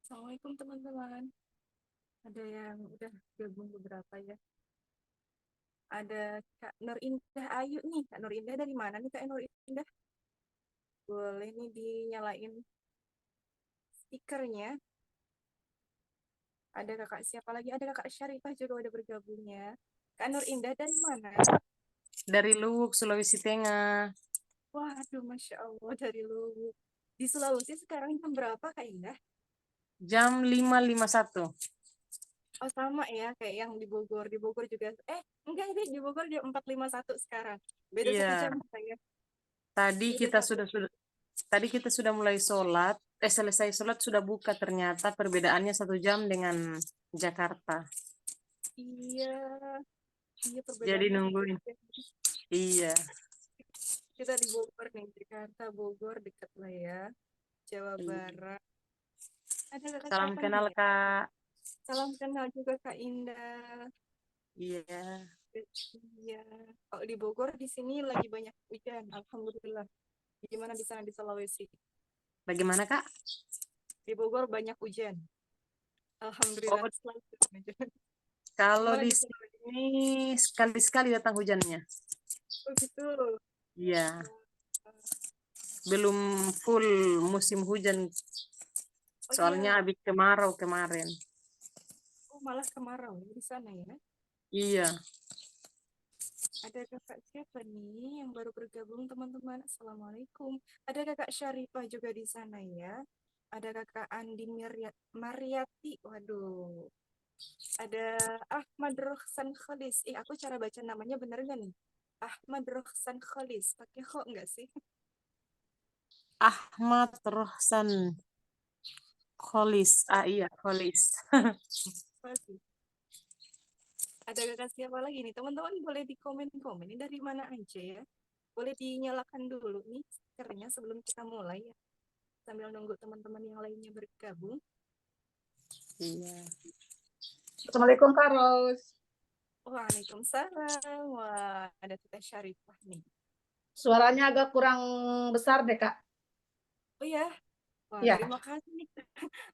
Assalamualaikum teman-teman. Ada yang udah gabung beberapa ya. Ada Kak Nur Indah Ayu nih. Kak Nur Indah dari mana nih Kak Nur Indah? Boleh nih dinyalain stikernya. Ada kakak siapa lagi? Ada kakak Syarifah juga udah bergabung ya. Kak Nur Indah dari mana? Dari Luwuk, Sulawesi Tengah. Waduh, Masya Allah dari Luwu. Di Sulawesi sekarang jam berapa Kak Indah? Jam 5.51. Oh sama ya, kayak yang di Bogor. Di Bogor juga. Enggak deh, di Bogor jam 4.51 sekarang. Beda 1 jam Iya, saya. tadi Beda kita satu. sudah mulai sholat. Selesai sholat sudah buka, ternyata perbedaannya 1 jam dengan Jakarta. Iya, iya Jadi perbedaannya satu nungguin. jam. Iya. Kita di Bogor nih, Jakarta, Bogor dekat lah ya. Jawa Barat. Ada kakak Salam siapa nih kenal ya? Kak. Salam kenal juga Kak Indah. Iya. Iya. Kalau di Bogor di sini lagi banyak hujan. Alhamdulillah. Gimana di sana di Sulawesi? Bagaimana Kak? Di Bogor banyak hujan. Oh, Alhamdulillah selalu hujan. kalau Gimana di di Sulawesi? sini sekali-sekali datang hujannya. Oh gitu. Iya. Belum full musim hujan. Oh Soalnya iya. habis kemarau kemarin. Oh malah kemarau ya di sana ya. Iya. Ada kakak siapa nih yang baru bergabung teman-teman? Assalamualaikum. Ada kakak Syarifah juga di sana ya. Ada kakak Andi Mariati. Waduh. Ada Ahmad Rohsan Kholis. Aku cara baca namanya bener nggak nih? Ahmad Rohsan Kholis. Pakai kok nggak sih? Ahmad Rohsan Kholis. Ah iya, Kholis. Masih. Ada kakak siapa lagi nih? Teman-teman boleh di komen-komen. Ini dari mana aja ya? Boleh dinyalakan dulu nih stikernya sebelum kita mulai ya. Sambil nunggu teman-teman yang lainnya bergabung. Iya. Assalamualaikum Kak Ros. Waalaikumsalam. Wah, ada Teh Syarifah nih. Suaranya agak kurang besar deh Kak. Oh ya, wah Ya, terima kasih nih.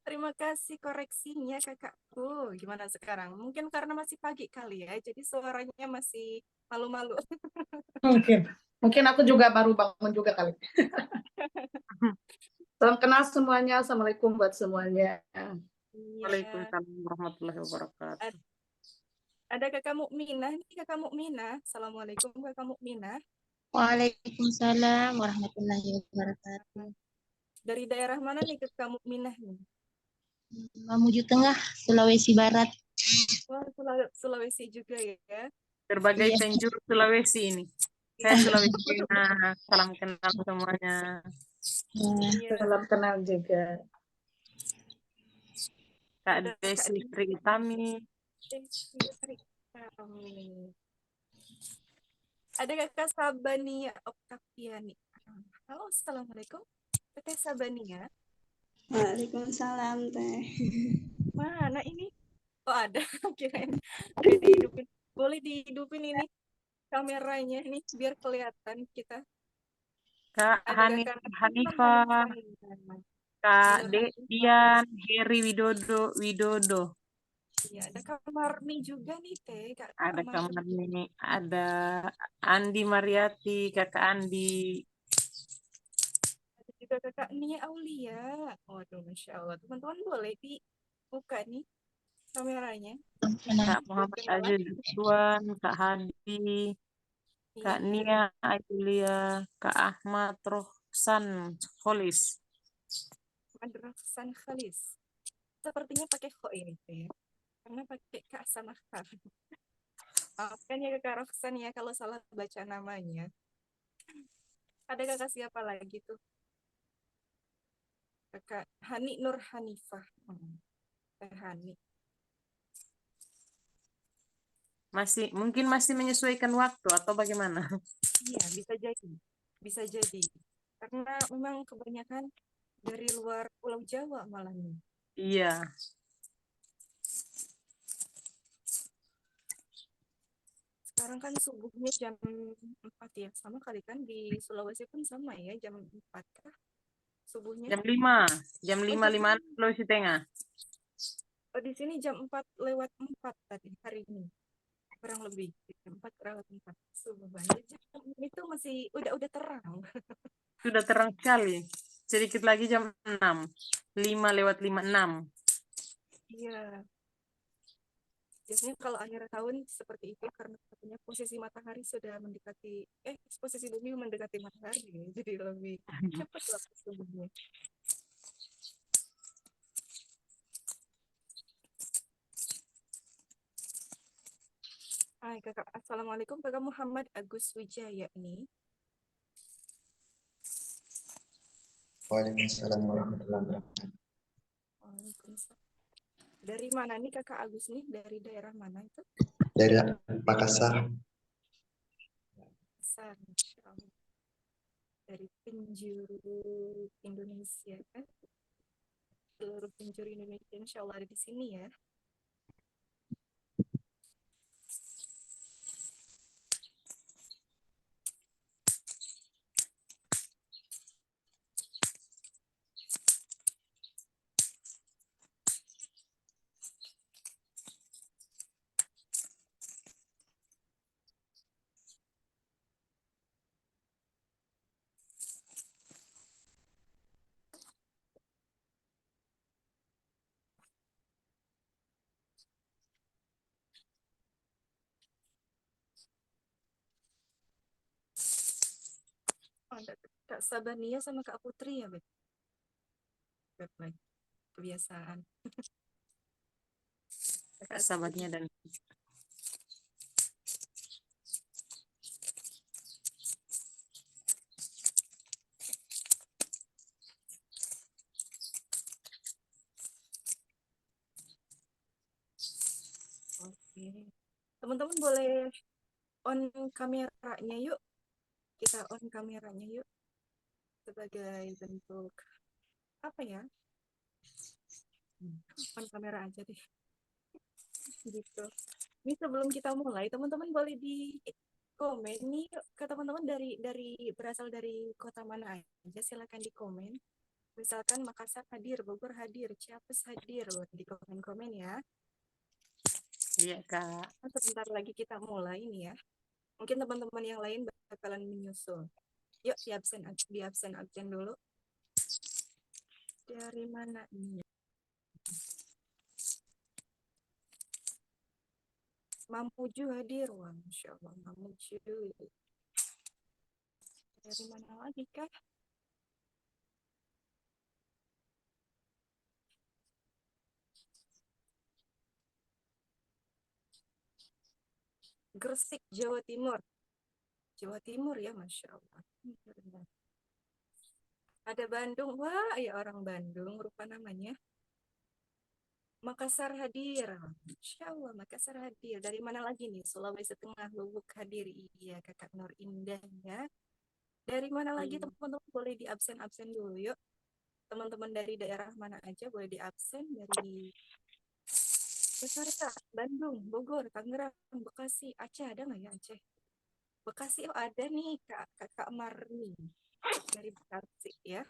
Terima kasih koreksinya kakakku. Gimana sekarang? Mungkin karena masih pagi kali ya, jadi suaranya masih malu-malu. mungkin. Mungkin aku juga baru bangun juga kali. Salam kenal semuanya. Assalamualaikum buat semuanya. Iya. Waalaikumsalam warahmatullahi wabarakatuh. Ad- Ada kakak Mukminah nih, kakak Mukminah. Assalamualaikum kakak Mukminah. Waalaikumsalam warahmatullahi wabarakatuh. Dari daerah mana nih kakak Mukminah nih? Mamuju Tengah, Sulawesi Barat. Wah, Sulawesi juga ya. Berbagai Iya, penjuru Sulawesi ini. Saya Iya. Sulawesi Tengah. Salam kenal semuanya. Iya. Salam kenal juga. Kak Ada Kak Desi Dini. Sri Utami. Amin. Ada kakak Sabania Oktaviani. Halo, assalamualaikum. Teteh Sabania. Waalaikumsalam Teh. Mana ini? Oh ada. Kirain udah dihidupin. Boleh dihidupin ini kameranya nih biar kelihatan kita. Kak Ada kakak Nur Hanifah. Hanifah. Kak Nur Hanifah. Dian. Heri Widodo. Iya, ada Kak Marni juga nih Teh. Kak Ada kamar Marni. ini. Ada Andi Mariati. Kakak Andi. Ada juga kakak Nia Aulia. Waduh, Masya Allah. Teman-teman boleh dibuka nih kameranya. kenal. Kak Muhammad Kenalan. Aziz Ridwan. Kak Hadi. Kak Iya. Nia Ajulia. Kak Ahmad Rohsan Kholis. Madrasan Khalis. Sepertinya pakai kok ini Teh. Karena pakai Kak Sanahar. Maafkan ya Kak Roxan ya kalau salah baca namanya. Ada kakak siapa lagi tuh? Kakak Hani Nur Hanifah. Teh Hani. Mungkin masih menyesuaikan waktu atau bagaimana? Iya, bisa jadi. Bisa jadi. Karena memang kebanyakan dari luar Pulau Jawa malah nih. Iya. Sekarang kan subuhnya jam 4 ya. Sama kali kan di Sulawesi pun sama ya, jam 4 kah subuhnya? Jam 5. Jam Oh, 5, jam 5 Sulawesi Tengah. Oh, di sini jam 4:04 tadi hari ini. Kurang lebih jam 4:04 subuh Banda. Jam itu masih udah terang. Sudah terang sekali. Sedikit lagi jam 6. 5:56. Iya. Biasanya kalau akhir tahun seperti itu karena katanya posisi matahari sudah mendekati posisi bumi mendekati matahari, jadi lebih cepat waktu subuhnya. Hai kakak, assalamualaikum kakak Muhammad Agus Wijaya nih. Waalaikumsalam warahmatullahi wabarakatuh. Waalaikumsalam. Dari mana nih kakak Agus nih? Dari daerah mana itu? Dari Makassar. Besar, Masya Allah. Dari penjuru Indonesia kan? Seluruh penjuru Indonesia Insya Allah ada di sini ya. Oh, ada Kak Sabania sama Kak Putri ya, Bet? Baik, kebiasaan. Kakak Sahabatnya dan Oke. Teman-teman boleh on kameranya yuk. Kita on kameranya yuk. Sebagai bentuk apa ya? On kamera aja deh. Gitu. Ini sebelum kita mulai, teman-teman boleh di komen nih ke teman-teman dari berasal dari kota mana aja, silakan di komen. Misalkan Makassar hadir, Bogor hadir, Ciamis hadir, boleh di komen-komen ya. iya Kak. Nah, sebentar lagi kita mulai nih ya. Mungkin teman-teman yang lain bakalan menyusul. Yuk di absen dulu. Dari mana nih? Mamuju hadir, wah Masya Allah, Mamuju. Dari mana lagi kah? Gresik, Jawa Timur. Jawa Timur ya, Masya Allah. Benar. Ada Bandung, wah ya orang Bandung, rupa namanya. Makassar hadir, Masya Allah, Makassar hadir. Dari mana lagi nih? Sulawesi Tengah, Lubuk hadir, iya kakak Nur Indah ya. Dari mana lagi teman-teman boleh di absen dulu yuk. Teman-teman dari daerah mana aja boleh di absen, dari Jakarta, Bandung, Bogor, Tangerang, Bekasi, Aceh ada nggak ya Aceh? Bekasi oh ada nih kakak Marni dari Bekasi ya.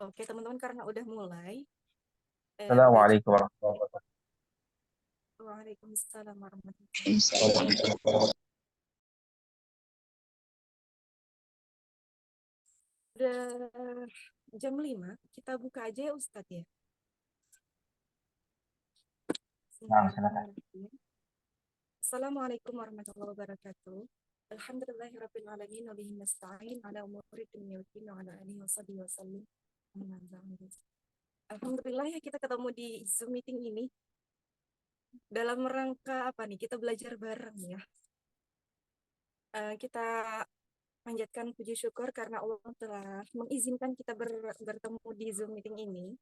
Oke teman-teman karena udah mulai. Assalamualaikum warahmatullahi wabarakatuh. Waalaikumsalam warahmatullahi Waalaikumsalam. Udah jam 5, kita buka aja ya Ustadz ya. Nah, silakan. Assalamualaikum warahmatullahi wabarakatuh. Alhamdulillahirrabbilalamin wa bihi nasta'in ala umuri dunya waddin wa ala alihi washabihi wasallam. Alhamdulillah ya kita ketemu di Zoom meeting ini. Dalam rangka apa nih? Kita belajar bareng ya. Kita panjatkan puji syukur karena Allah telah mengizinkan kita bertemu di Zoom meeting ini.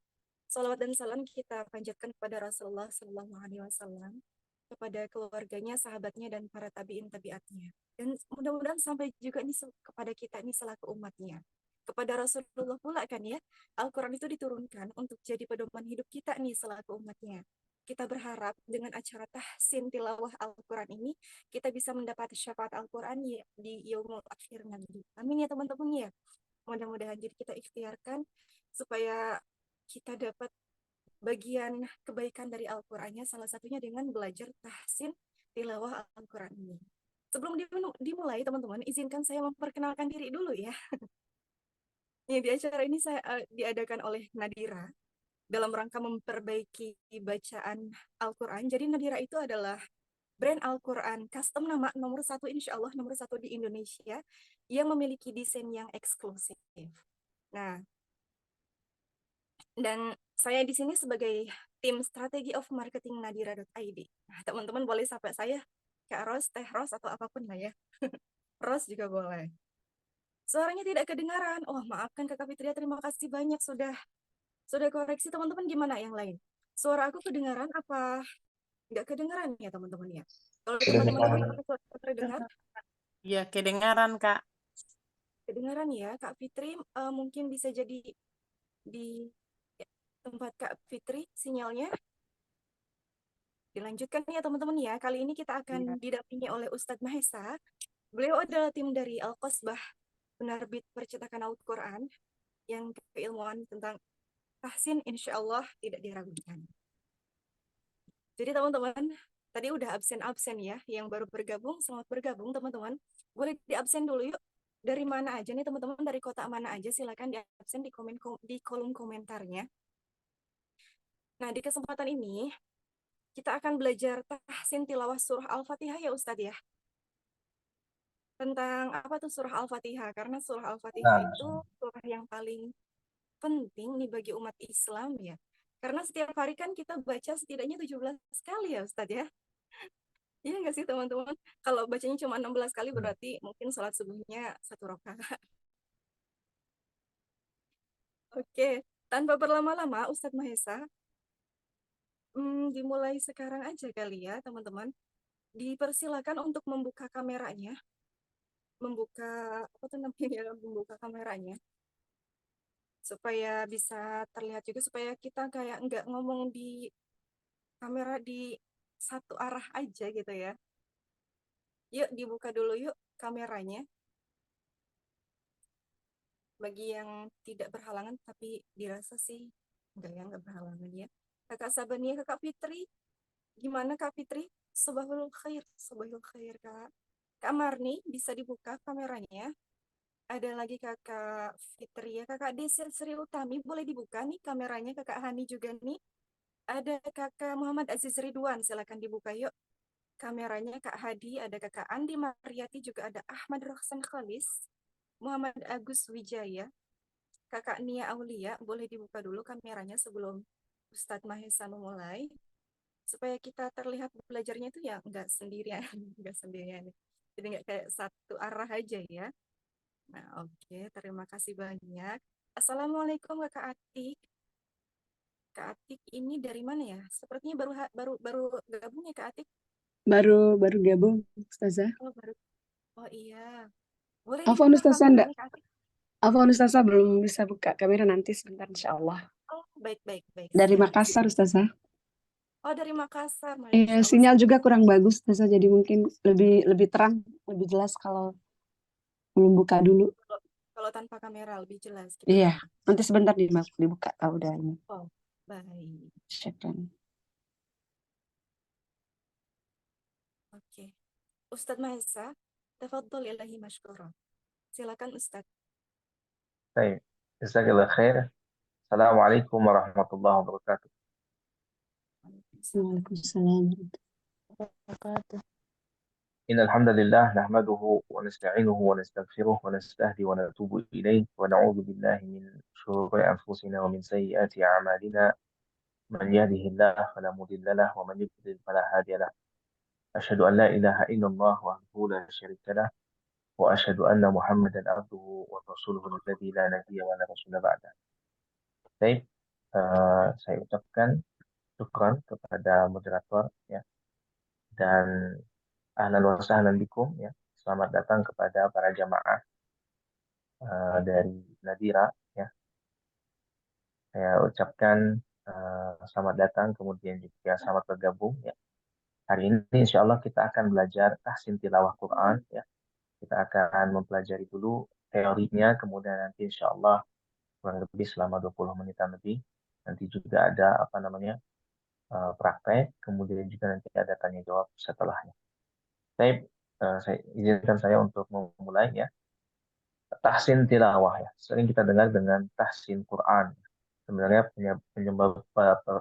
Salawat dan salam kita panjatkan kepada Rasulullah Sallallahu Alaihi Wasallam, kepada keluarganya, sahabatnya, dan para tabiin tabiatnya. Dan mudah-mudahan sampai juga nih kepada kita nih selaku umatnya. Kepada Rasulullah pula kan ya, Al-Quran itu diturunkan untuk jadi pedoman hidup kita nih selaku umatnya. kita berharap dengan acara tahsin tilawah Al-Quran ini, kita bisa mendapat syafaat Al-Quran di yaumul akhir nanti. Amin ya teman-teman ya. Mudah-mudahan jadi kita ikhtiarkan supaya kita dapat bagian kebaikan dari Al-Qurannya, salah satunya dengan belajar tahsin tilawah Al-Quran ini. Sebelum dimulai, teman-teman, izinkan saya memperkenalkan diri dulu ya. Ya, di acara ini saya diadakan oleh Nadira dalam rangka memperbaiki bacaan Al-Quran. Jadi Nadira itu adalah brand Al-Quran custom nama nomor 1, insya Allah nomor 1 di Indonesia yang memiliki desain yang eksklusif. Nah, dan saya di sini sebagai tim strategi of marketing nadira.id. Nah, teman-teman boleh sapa saya Kak Ros, Teh Ros, atau apapun lah ya. Ros juga boleh. Suaranya tidak kedengaran. Oh, maafkan Kakak Fitria, terima kasih banyak sudah koreksi. Teman-teman gimana yang lain? Suara aku kedengaran apa nggak kedengaran ya teman-teman ya? Kalau teman-teman dengar Kedengaran. apa suara terdengar? Ya, kedengaran, Kak. Kedengaran ya, Kak Fitri mungkin bisa jadi di tempat Kak Fitri sinyalnya. Dilanjutkan ya teman-teman ya. Kali ini kita akan didampingi oleh Ustadz Mahesa. Beliau adalah tim dari Al-Qasbah, penerbit percetakan Al-Quran, yang keilmuan tentang tahsin insya Allah tidak diragukan. Jadi teman-teman, tadi udah absen-absen ya, yang baru bergabung, selamat bergabung teman-teman. Boleh diabsen dulu yuk. Dari mana aja nih teman-teman, dari kota mana aja, silakan diabsen di kolom komentarnya. Nah, di kesempatan ini, kita akan belajar tahsin tilawah surah Al-Fatihah ya Ustadz ya. Tentang apa tuh surah Al-Fatihah, karena surah Al-Fatihah itu surah yang paling penting nih bagi umat Islam ya. Karena setiap hari kan kita baca setidaknya 17 kali ya Ustadz ya. Iya nggak sih teman-teman? Kalau bacanya cuma 16 kali berarti mungkin sholat subuhnya 1 rakaat. Oke, tanpa berlama-lama Ustadz Mahesa, dimulai sekarang aja kali ya teman-teman. Dipersilakan untuk membuka kameranya, membuka apa tuh namanya, membuka kameranya supaya bisa terlihat juga, supaya kita kayak nggak ngomong di kamera di satu arah aja gitu ya. Yuk dibuka dulu yuk kameranya. Bagi yang tidak berhalangan tapi dirasa sih nggak berhalangan ya. Kakak Sabania, Kakak Fitri, gimana Kak Fitri? Subahul khair Kak. Kak Marni bisa dibuka kameranya. Ada lagi Kakak Fitri ya, Kakak Desi Sri Utami boleh dibuka nih kameranya. Kakak Hani juga nih. Ada Kakak Muhammad Aziz Ridwan, silakan dibuka yuk kameranya. Kak Hadi, ada Kakak Andi Mariati, juga ada Ahmad Rohsan Khalis, Muhammad Agus Wijaya, Kakak Nia Aulia, boleh dibuka dulu kameranya sebelum Ustadz Mahesa memulai, supaya kita terlihat belajarnya itu ya nggak sendirian, nggak sendirian. Jadi nggak kayak satu arah aja ya. Nah, oke, terima kasih banyak. Assalamualaikum Kakak Atik. Kak Atik ini dari mana ya? Sepertinya baru gabung ya Kak Atik. Baru gabung Ustazah. Oh, baru. Oh iya. Boleh Afwan dibuka Ustazah kameranya Kak Atik. Afwan Ustazah belum bisa buka kamera, nanti sebentar insya Allah. Oh, baik. Dari Siap. Makassar Ustazah. Oh, dari Makassar. Iya, Masya Allah. sinyal juga kurang bagus Ustazah, jadi mungkin lebih terang, lebih jelas kalau belum buka dulu. Kalau tanpa kamera lebih jelas gitu. Iya, nanti sebentar dibuka. Udah ini. Oh, baik. Syukran. Oke. Ustadz Mahesa, tafadhol ilahi mashkura. Silakan Ustadz. طيب جزاك الله خير. السلام عليكم ورحمة الله وبركاته. Waalaikumsalam. إن الحمد لله نحمده ونستعينه ونستغفره ونستهدي ونتوب إليه ونعوذ بالله من شرور أنفسنا ومن سيئات أعمالنا. من يهده الله فلا مضل له ومن يضلل فلا هادي له. أشهد أن لا إله إلا الله وحده لا شريك له وأشهد أن محمدا عبده ورسوله الذي لا نبي ولا رسول بعده. Baik, saya ucapkan syukran kepada moderator ya, dan ahlan wa sahlan bikum ya. Selamat datang kepada para jamaah dari Nadira ya. Saya ucapkan selamat datang, kemudian juga selamat bergabung ya. Hari ini insya Allah kita akan belajar tahsin tilawah Quran ya. Kita akan mempelajari dulu teorinya, kemudian nanti insya Allah kurang lebih selama 20 menitan lebih. Nanti juga ada apa namanya praktek, kemudian juga nanti ada tanya jawab setelahnya. Baik, saya izinkan saya untuk memulai ya. Tahsin tilawah ya. Sering kita dengar dengan tahsin Quran. Sebenarnya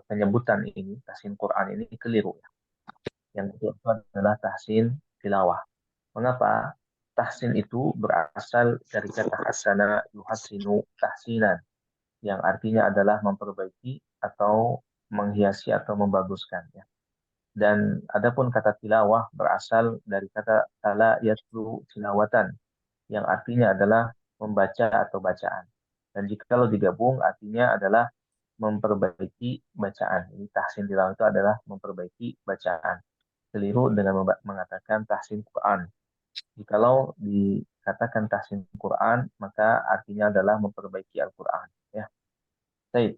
penyebutan ini, tahsin Quran ini keliru ya. Yang betul adalah tahsin tilawah. Mengapa? Tahsin itu berasal dari kata hasana yuhasinu tahsinan, yang artinya adalah memperbaiki atau menghiasi atau membaguskan ya. Dan adapun kata tilawah berasal dari kata tala yatlu tilawatan, yang artinya adalah membaca atau bacaan. Dan jika kalau digabung artinya adalah memperbaiki bacaan. Ini tahsin tilawah itu adalah memperbaiki bacaan. Keliru dengan mengatakan tahsin Quran. Jikalau dikatakan tahsin Quran, maka artinya adalah memperbaiki Al-Quran. Ya. Baik.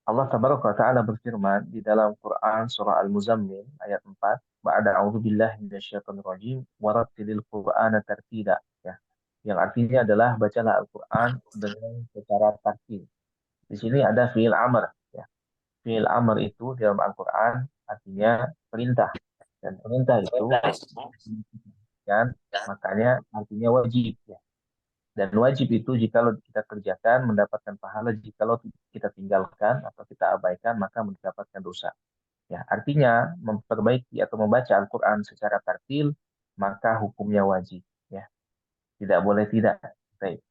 Allah Tabaraka wa Ta'ala berfirman di dalam Quran surah Al-Muzammil ayat 4, "Ba'da a'udzu billahi minasyaitonir rajim wa rattilil Qur'ana tartila." Ya. Yang artinya adalah bacalah Al-Quran dengan secara tartil. Di sini ada fiil amr ya. Fiil amr itu di dalam Al-Quran artinya perintah. Dan perintah itu kan makanya artinya wajib ya. Dan wajib itu jika kita kerjakan mendapatkan pahala, jika kita tinggalkan atau kita abaikan maka mendapatkan dosa. Ya, artinya memperbaiki atau membaca Al-Qur'an secara tartil maka hukumnya wajib ya. Tidak boleh tidak. Baik.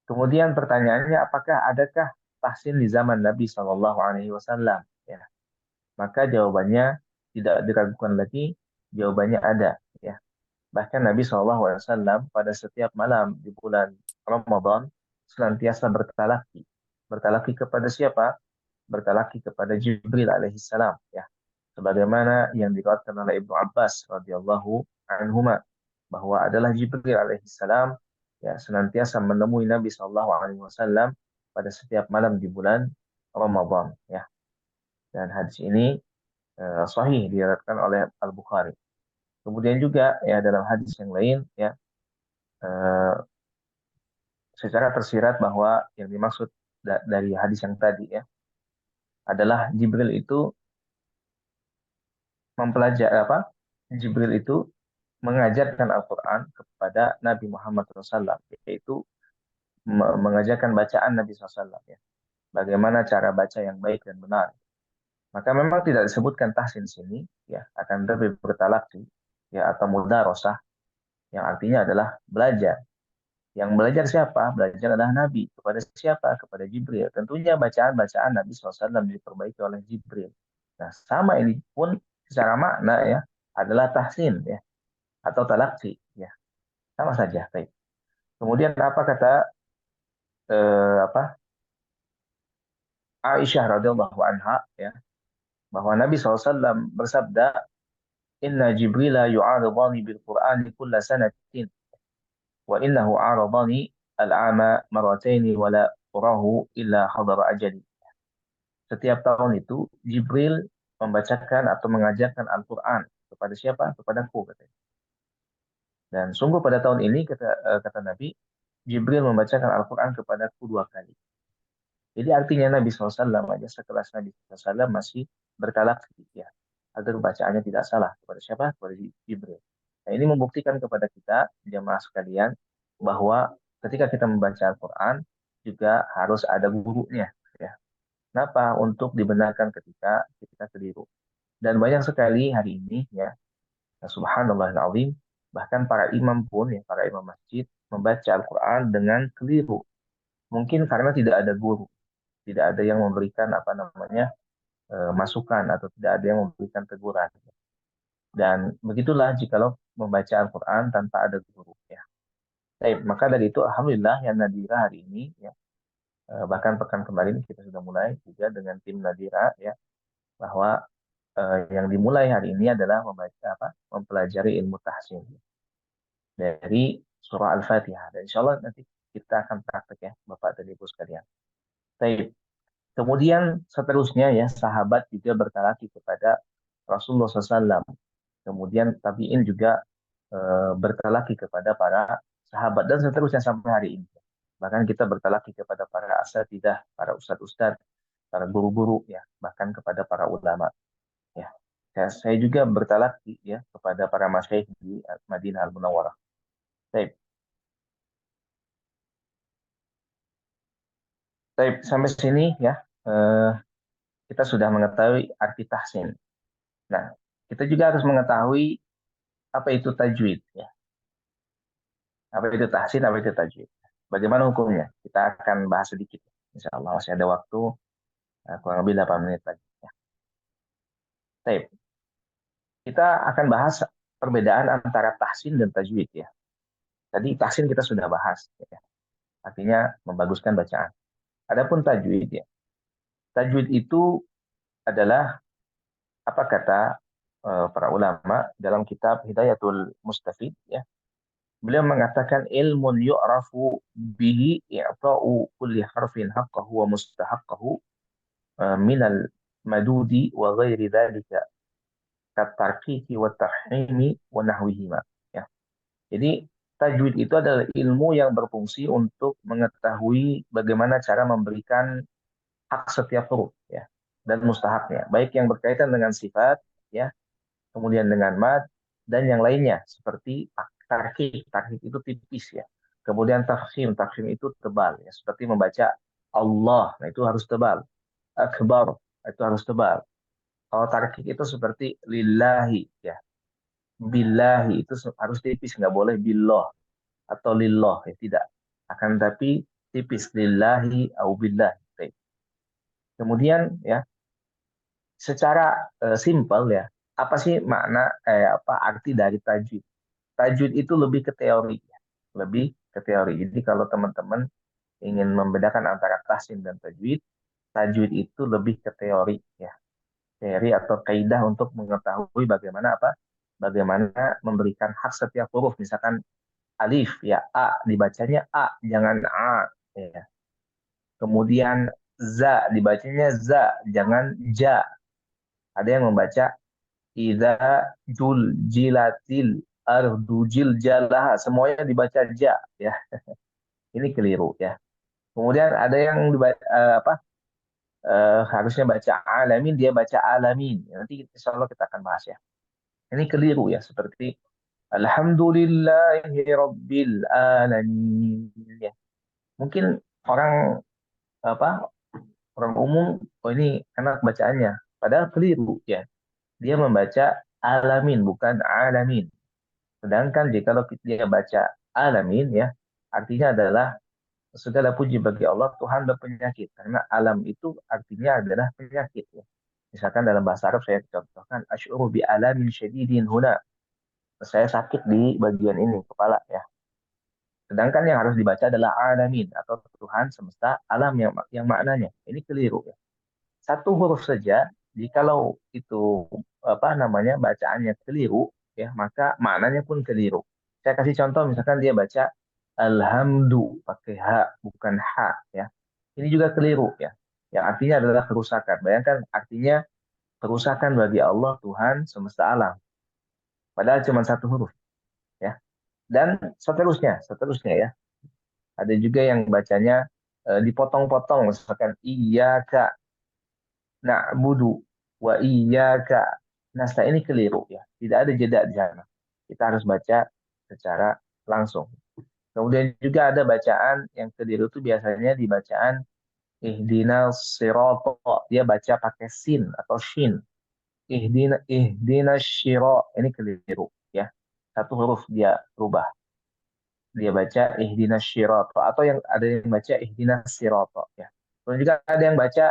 Kemudian pertanyaannya apakah adakah tahsin di zaman Nabi Shallallahu alaihi wasallam ya. Maka jawabannya tidak diragukan lagi, jawabannya ada ya. Bahkan Nabi SAW pada setiap malam di bulan Ramadan senantiasa bertalaki. Bertalaki kepada siapa? Bertalaki kepada Jibril alaihissalam. Ya. Sebagaimana yang diriwayatkan oleh Ibnu Abbas radhiyallahu anhuma bahwa adalah Jibril alaihissalam ya senantiasa menemui Nabi SAW pada setiap malam di bulan Ramadan. Ya. Dan hadis ini sahih diriwayatkan oleh Al-Bukhari. Kemudian juga ya dalam hadis yang lain ya secara tersirat bahwa yang dimaksud dari hadis yang tadi ya adalah Jibril itu mempelajari Jibril itu mengajarkan Al-Quran kepada Nabi Muhammad SAW, yaitu mengajarkan bacaan Nabi SAW ya. Bagaimana cara baca yang baik dan benar. Maka memang tidak disebutkan tahsin sini ya, akan lebih bertalaki ya atau mudarosah yang artinya adalah belajar. Yang belajar siapa? Belajar adalah Nabi. Kepada siapa? Kepada Jibril. Tentunya bacaan-bacaan Nabi SAW diperbaiki oleh Jibril. Nah, sama ini pun secara makna ya adalah tahsin ya atau talaki ya. Sama saja. Baik. Kemudian apa kata Aisyah radhiyallahu anha ya bahwa Nabi SAW bersabda, "Inna Jibrila yu'aridani bil Qur'ani kulla sanatin wa innahu 'aradani al-'ama marrataini wa la urahu illa hadara ajali." Setiap tahun itu Jibril membacakan atau mengajarkan Al-Qur'an kepada siapa? Kepadaku katanya. Dan sungguh pada tahun ini kata Nabi, Jibril membacakan Al-Qur'an kepadaku 2 kali. Jadi artinya Nabi SAW aja sekelas Nabi SAW masih bertalaki ya agar bacaannya tidak salah kepada siapa? Kepada Jibril. Nah, ini membuktikan kepada kita jemaah sekalian bahwa ketika kita membaca Al-Quran juga harus ada gurunya ya. Kenapa? Untuk dibenarkan ketika kita keliru. Dan banyak sekali hari ini ya, subhanallahil-azim, bahkan para imam pun ya, para imam masjid membaca Al-Quran dengan keliru. Mungkin karena tidak ada guru, tidak ada yang memberikan masukan atau tidak ada yang memberikan teguran. Dan begitulah jikalau membaca Al-Quran tanpa ada guru ya. Baik, maka dari itu alhamdulillah yang Nadira hari ini ya bahkan pekan kemarin kita sudah mulai juga dengan tim Nadira ya bahwa yang dimulai hari ini adalah mempelajari ilmu tahsin dari surah Al-Fatihah dan insya Allah nanti kita akan praktek ya Bapak dan Ibu sekalian. Baik. Kemudian seterusnya ya, sahabat juga bertalaki kepada Rasulullah SAW. Kemudian tabi'in juga bertalaki kepada para sahabat dan seterusnya sampai hari ini. Bahkan kita bertalaki kepada para asatidzah, para ustadz-ustadz, para guru-guru ya, bahkan kepada para ulama ya. Saya juga bertalaki ya kepada para masyayikh di Madinah Al-Munawwarah. Baik. Baik, sampai sini ya kita sudah mengetahui arti tahsin. Nah, kita juga harus mengetahui apa itu tajwid ya. Apa itu tahsin, apa itu tajwid. Bagaimana hukumnya? Kita akan bahas sedikit. Insya Allah masih ada waktu kurang lebih 8 menit lagi. Ya. Baik. Kita akan bahas perbedaan antara tahsin dan tajwid ya. Tadi tahsin kita sudah bahas ya. Artinya membaguskan bacaan. Adapun tajwid ya. Tajwid itu adalah apa kata para ulama dalam kitab Hidayatul Mustafid ya. Beliau mengatakan ilmun yu'rafu bihi i'ta'u kulli harfin haqqahu wa mustahaqqahu minal madudi wa ghairi dzalika katarqiqi wa tafhimi wa nahwihima ya. Jadi tajwid itu adalah ilmu yang berfungsi untuk mengetahui bagaimana cara memberikan hak setiap huruf ya dan mustahaknya, baik yang berkaitan dengan sifat ya, kemudian dengan mad dan yang lainnya seperti tarkik. Tarkik itu tipis ya. Kemudian tafkhim, tafkhim itu tebal ya, seperti membaca Allah, nah itu harus tebal. Akbar, itu harus tebal. Kalau tarkik itu seperti lillahi ya. Billahi itu harus tipis, nggak boleh billah atau lillah ya, tidak. Akan tapi tipis lillahi au billah. Kemudian ya secara simpel ya, apa sih makna apa arti dari tajwid? Tajwid itu lebih ke teori ya. Lebih ke teori. Jadi kalau teman-teman ingin membedakan antara tahsin dan tajwid, tajwid itu lebih ke teori ya. Teori atau kaidah untuk mengetahui bagaimana apa? Bagaimana memberikan hak setiap huruf. Misalkan alif ya, a dibacanya a, jangan a ya. Kemudian za dibacanya za, jangan ja. Ada yang membaca idza jul jilatil ardu jiljalah, semuanya dibaca ja ya. Ini keliru ya. Kemudian ada yang dibaca, harusnya baca alamin, dia baca alamin. Nanti insya Allah kita akan bahas ya. Ini keliru ya, seperti alhamdulillahi rabbil alamin ya. Mungkin orang orang umum, oh ini enak bacaannya, padahal keliru ya. Dia membaca alamin bukan alamin. Sedangkan jika dia baca alamin ya, artinya adalah segala puji bagi Allah Tuhan berpenyakit. Karena alam itu artinya adalah penyakit ya. Misalkan dalam bahasa Arab saya contohkan asy'uru bi alamin syadidin huna. Saya sakit di bagian ini kepala ya. Sedangkan yang harus dibaca adalah alamin atau Tuhan semesta alam yang maknanya. Ini keliru ya. Satu huruf saja jikalau itu bacaannya keliru ya, maka maknanya pun keliru. Saya kasih contoh, misalkan dia baca alhamdu pakai h bukan h ya. Ini juga keliru ya. Yang artinya adalah kerusakan. Bayangkan artinya kerusakan bagi Allah Tuhan semesta alam. Padahal cuma satu huruf ya. Dan seterusnya ya. Ada juga yang bacanya dipotong-potong, misalkan iyyaka na'budu wa iyyaka nasta'in, ini keliru ya. Tidak ada jeda di sana. Kita harus baca secara langsung. Kemudian juga ada bacaan yang keliru itu biasanya di bacaan ihdinas sirata. Dia baca pakai sin atau shin. Ihdinas syira, ini keliru ya. Satu huruf dia rubah. Dia baca ihdinas syirata, atau yang ada yang baca ihdinas sirata ya. Kemudian juga ada yang baca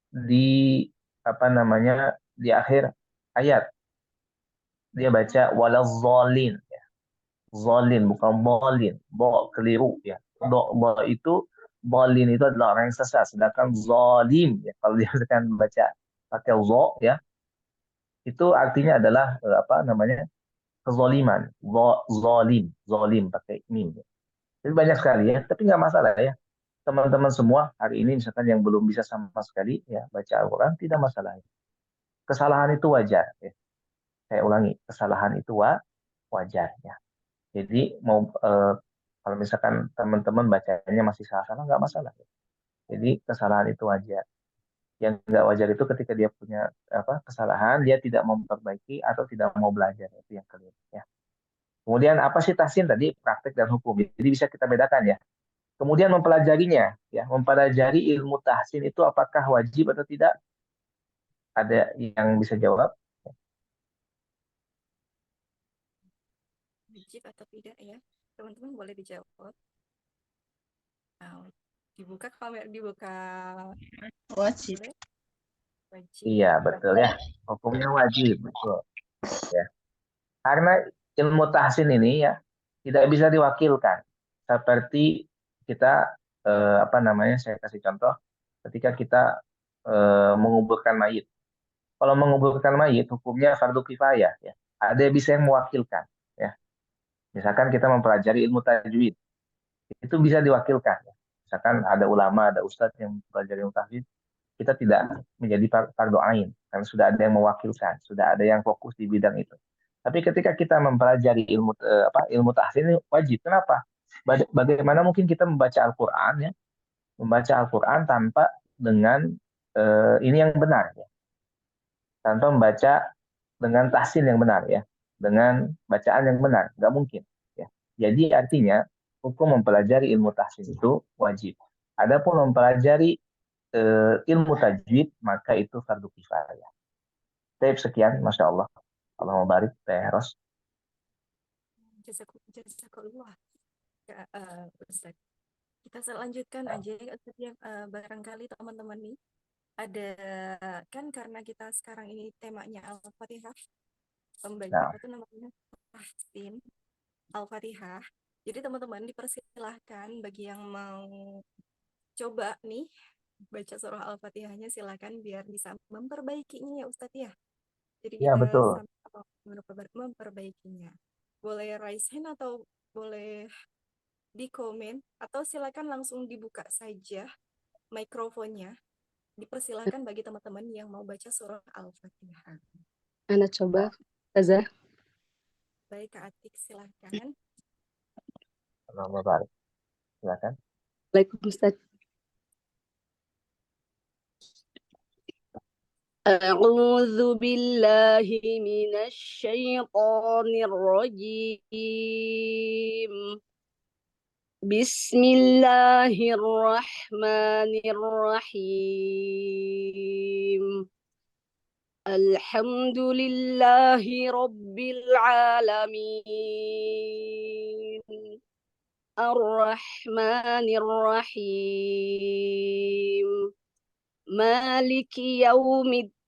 di di akhir ayat dia baca walazzalin ya. Zalin bukan bolin, keliru ya. Itu bolin itu adalah orang yang sesat, sedangkan zalim ya, kalau dia akan baca pakai zo ya, itu artinya adalah kezaliman. Zalim pakai mim ya. Jadi banyak sekali ya, tapi nggak masalah ya. teman-teman semua hari ini misalkan yang belum bisa sama sekali ya baca Al-Quran, tidak masalah. Kesalahan itu wajar. Ya. Saya ulangi, kesalahan itu wajar. Ya. Jadi kalau misalkan teman-teman bacanya masih salah-salah, nggak masalah. Ya. Jadi kesalahan itu wajar. Yang nggak wajar itu ketika dia punya kesalahan, dia tidak memperbaiki atau tidak mau belajar. Itu yang keliru. Ya. Kemudian apa sih tahsin tadi? Praktek dan hukum. Jadi bisa kita bedakan ya. Kemudian mempelajarinya, ya, mempelajari ilmu tahsin itu apakah wajib atau tidak? Ada yang bisa jawab? Wajib atau tidak ya? Teman-teman boleh dijawab. Nah, dibuka kamera, dibuka. Wajib. Boleh? Wajib. Iya, betul ya. Hukumnya wajib, betul. Ya. Karena ilmu tahsin ini ya tidak bisa diwakilkan. Seperti kita saya kasih contoh ketika kita menguburkan mayit. Kalau menguburkan mayit hukumnya fardu kifayah ya. Ada yang bisa yang mewakilkan ya. Misalkan kita mempelajari ilmu tajwid, itu bisa diwakilkan. Ya. Misalkan ada ulama, ada ustadz yang mempelajari ilmu tajwid, kita tidak menjadi fardu ain karena sudah ada yang mewakilkan, sudah ada yang fokus di bidang itu. Tapi ketika kita mempelajari ilmu tahsin ini wajib. Kenapa? Bagaimana mungkin kita membaca Al-Qur'an ya? Membaca Al-Qur'an tanpa dengan ini yang benar ya. Tanpa membaca dengan tahsin yang benar ya. Dengan bacaan yang benar, nggak mungkin ya. Jadi artinya hukum mempelajari ilmu tahsin itu wajib. Adapun mempelajari ilmu tajwid maka itu fardu kifayah. Baik, sekian, masya Allah. Allah barik Teh Ros. Jazakallah. Ya, Ustaz. Kita selanjutkan aja ya, Ustaz, ya. Barangkali teman-teman nih ada kan karena kita sekarang ini temanya Al-Fatihah, Nah, apa tuh namanya? Tahsin Al-Fatihah. Jadi teman-teman dipersilahkan bagi yang mau coba nih baca surah Al-Fatihahnya, silakan biar bisa memperbaikinya ya Ustadz ya. Jadi ya kita betul. memperbaikinya. Boleh raise hand atau boleh di komen atau silakan langsung dibuka saja mikrofonnya. Dipersilahkan bagi teman-teman yang mau baca surah Al-Fatihah. Anak coba, Azza. Baik, Kak Atik, silakan. Allah barik. Silakan. Waalaikumsalam. أعوذ بالله من الشيطان الرجيم بسم الله الرحمن الرحيم الحمد لله رب العالمين الرحمن الرحيم مالك يوم الدين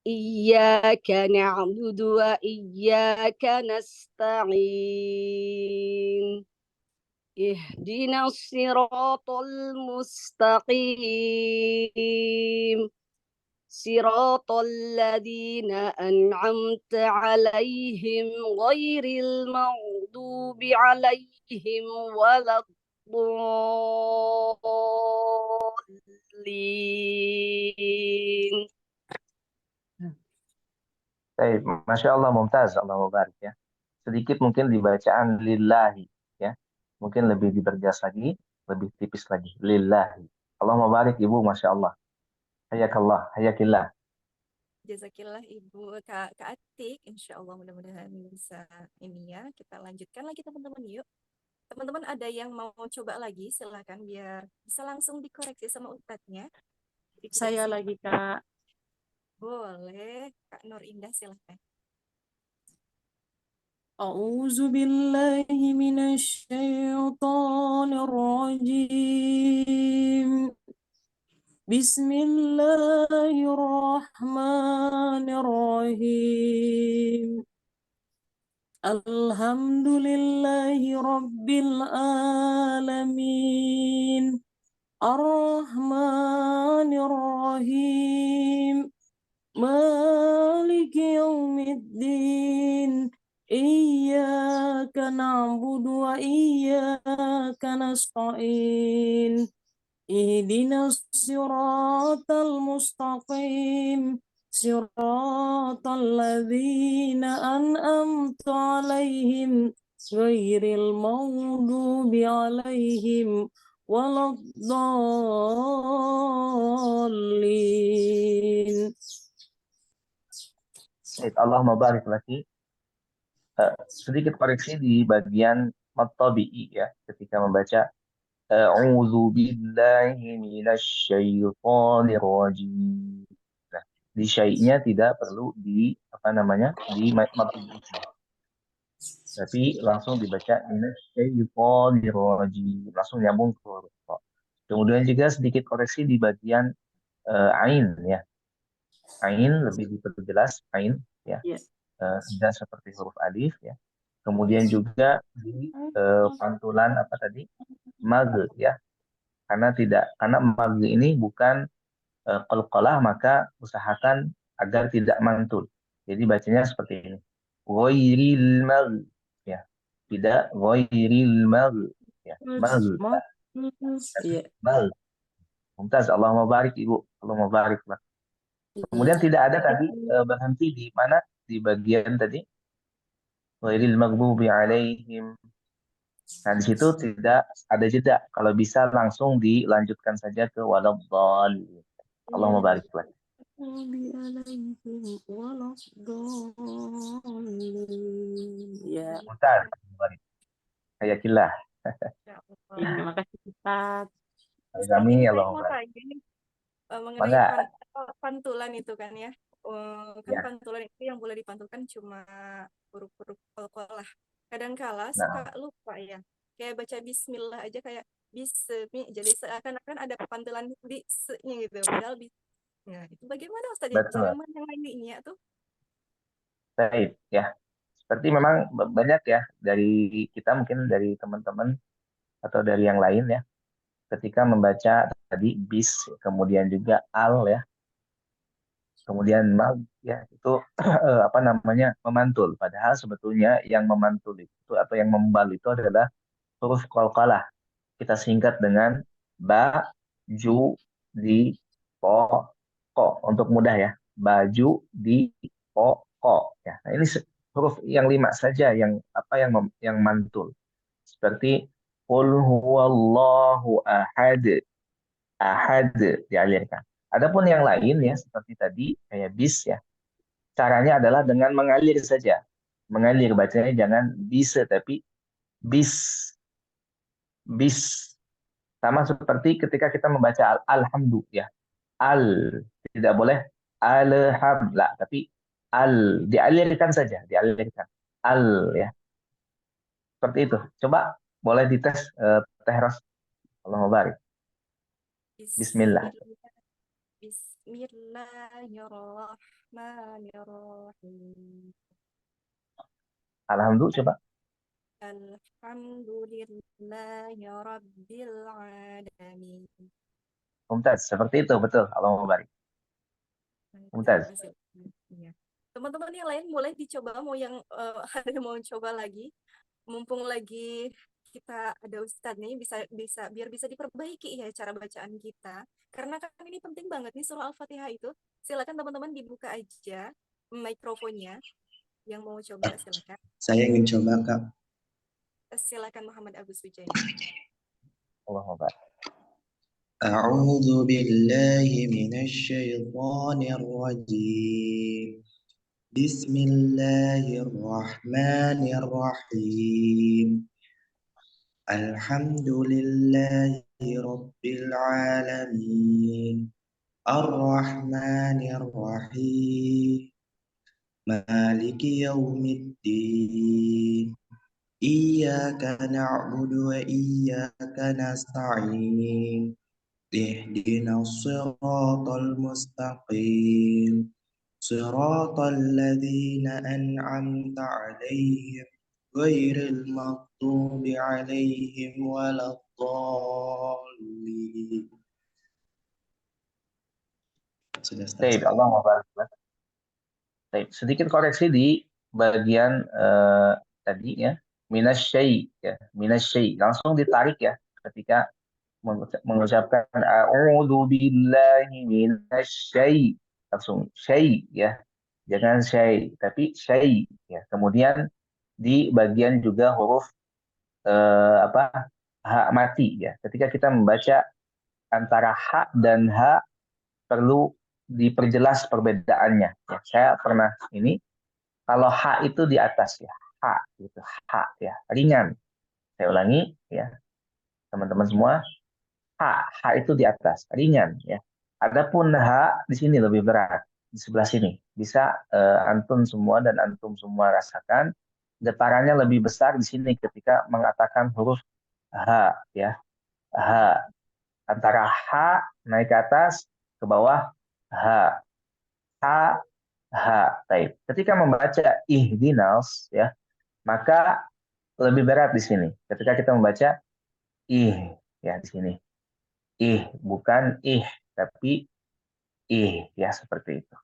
إياك نعبد وإياك نستعين اهدنا الصراط المستقيم صراط الذين أنعمت عليهم غير المغضوب عليهم ولا الضالين. Baik, masya Allah mumtaz, Allah barik ya. Sedikit mungkin di bacaan lillahi ya. Mungkin lebih diperjelas lagi, lebih tipis lagi. Lillahi. Allah barik Ibu, masya Allah. Hayakallah, hayakillah. Jazakillah Ibu Kak Atik, insya Allah mudah-mudahan bisa ini ya. Kita lanjutkan lagi teman-teman yuk. Teman-teman ada yang mau coba lagi, silakan biar bisa langsung dikoreksi sama ustadznya. Saya lagi, Kak. Boleh, Kak Nur Indah silakan. A'udzu billahi minasyaitonir rajim. Bismillahirrahmanirrahim. Alhamdulillahi rabbil alamin. Ar-Rahmanir-Rahim. Maliki yaumiddin. Iyyaka نعبد وإياك نستعين اهدنا الصراط المستقيم صراط الذين أنعمت عليهم غير المغضوب عليهم ولا الضالين. Baik, Allahumma barik laki. Sedikit koreksi di bagian matabi'i ya, ketika membaca A'udzu billahi minasyaitonir rajim. Nah, di syai'nya tidak perlu di apa namanya? Di matabi'i. Tapi langsung dibaca minasyaitonir rajim. Langsung nyambung ke huruf Tha. Kemudian juga sedikit koreksi di bagian ain ya. Ain lebih diperjelas ain ya. Ya. Tidak seperti huruf alif ya. Kemudian juga di pantulan apa tadi? Mag ya. Karena mag ini bukan qalqalah, maka usahakan agar tidak mantul. Jadi bacanya seperti ini. Ghairil mag ya. Tidak ghairil mag ya. Mag. Iya. Mag. Mumtaz. Allahumma barik Ibu. Allahumma barik. Kemudian tidak ada tadi berhenti di mana? Di bagian tadi. Ghairil maghdubi alaihim. Nah, di situ tidak ada jeda. Kalau bisa langsung dilanjutkan saja ke waladhdallin. Allahumma barik lak. Ya. Mumtaz. Barik. Hayakillah. Ya Allah. Terima kasih Ustaz. Kami Ini saya Allahumma mau barik. tanya nih, mengenai Mangga. pantulan itu kan ya. Kan Ya. pantulan itu yang boleh dipantulkan cuma huruf-huruf qalqalah. Kadangkala Nah, suka lupa ya. Kayak baca bismillah aja kayak bismi, jadi seakan-akan ada pantulan bisnya gitu. Padahal nah, itu bagaimana Ustaz? betul. Cara mana yang lainnya tuh? Baik, ya. Seperti memang banyak ya dari kita, mungkin dari teman-teman atau dari yang lain ya, ketika membaca tadi bis, kemudian juga al ya, kemudian mag ya, itu apa namanya, memantul. Padahal sebetulnya yang memantul itu atau yang membal itu adalah huruf qalqalah. Kita singkat dengan ba, ju, di, po, ko, untuk mudah ya. Baju, di, po, ko ya. Nah, ini huruf yang 5 saja yang apa yang mantul. Seperti qul huwallahu ahad. Ahad dialirkan. Adapun yang lain ya seperti tadi kayak bis ya. Caranya adalah dengan mengalir saja. Mengalir, bacanya jangan bisa tapi bis. Bis. Sama seperti ketika kita membaca alhamdu ya. Al, tidak boleh alhamdulillah, tapi al, dialirkan saja, dialirkan. Al ya. Seperti itu. Coba boleh dites Teh Ros. Allahumma barik. Bismillah. Bismillahirrahmanirrahim. Alhamdulillah coba. Alhamdulillahi Rabbil Alamin. Mumtaz, seperti itu, betul. Allahumma barik. Mumtaz. Ya. Teman-teman yang lain boleh dicoba, mau yang ada yang mau coba lagi, mumpung lagi kita ada Ustadz nih, bisa biar bisa diperbaiki ya cara bacaan kita, karena kan ini penting banget nih surah Al-Fatihah itu. Silakan teman-teman dibuka aja mikrofonnya, yang mau coba silakan. Saya ingin coba, Kak. Silakan Muhammad Agus Wijaya. Allahumma barik. أعوذ بالله من الشيطان الرجيم بسم الله الرحمن الرحيم الحمد لله رب العالمين الرحمن الرحيم مالك يوم الدين إياك نعبد وإياك نستعين اهدنا الصراط المستقيم صراط الذين أنعمت عليهم غير المغضوب عليهم ولا الضالين. Sudah Baik, Ustaz. Allahumma barik. Baik, sedikit koreksi di bagian tadi ya. Minasyai ya, minasyai. Langsung ditarik ya ketika mengucapkan a'udzu billahi minasyai. Langsung syai ya. Jangan syai, tapi syai ya. Kemudian di bagian juga huruf apa? Ha mati ya. Ketika kita membaca antara ha dan ha perlu diperjelas perbedaannya. Ya, saya pernah ini kalau ha itu di atas ya, ha gitu, ha ya, ringan. Saya ulangi ya, teman-teman semua, ha itu di atas, ringan ya. Adapun ha di sini lebih berat, di sebelah sini. Bisa antum semua dan antum semua rasakan getarannya lebih besar di sini ketika mengatakan huruf ha ya, ha. Antara ha naik ke atas ke bawah ha, ha, ha. Baik. Ketika membaca ihdinas ya, maka lebih berat di sini. Ketika kita membaca ih ya di sini. Ih bukan ih tapi ih ya seperti itu.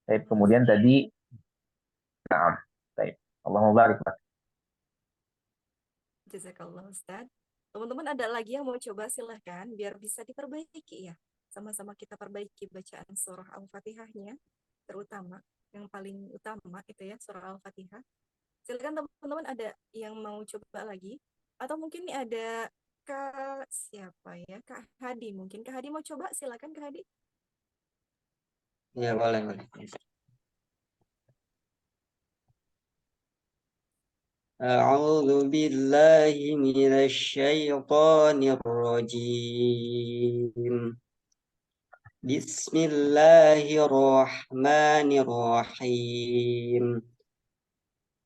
Baik, kemudian tadi naam. Baik. Allahumma barik. Jazakallah Ustaz. Teman-teman ada lagi yang mau coba silahkan biar bisa diperbaiki ya. Sama-sama kita perbaiki bacaan surah Al-Fatihahnya, terutama yang paling utama itu ya surah Al-Fatihah. Silakan teman-teman ada yang mau coba lagi atau mungkin nih ada Kak siapa ya? Kak Hadi mungkin. Kak Hadi mau coba silakan Kak Hadi. Ya, boleh, boleh. أعوذ بالله من الشيطان الرجيم بسم الله الرحمن الرحيم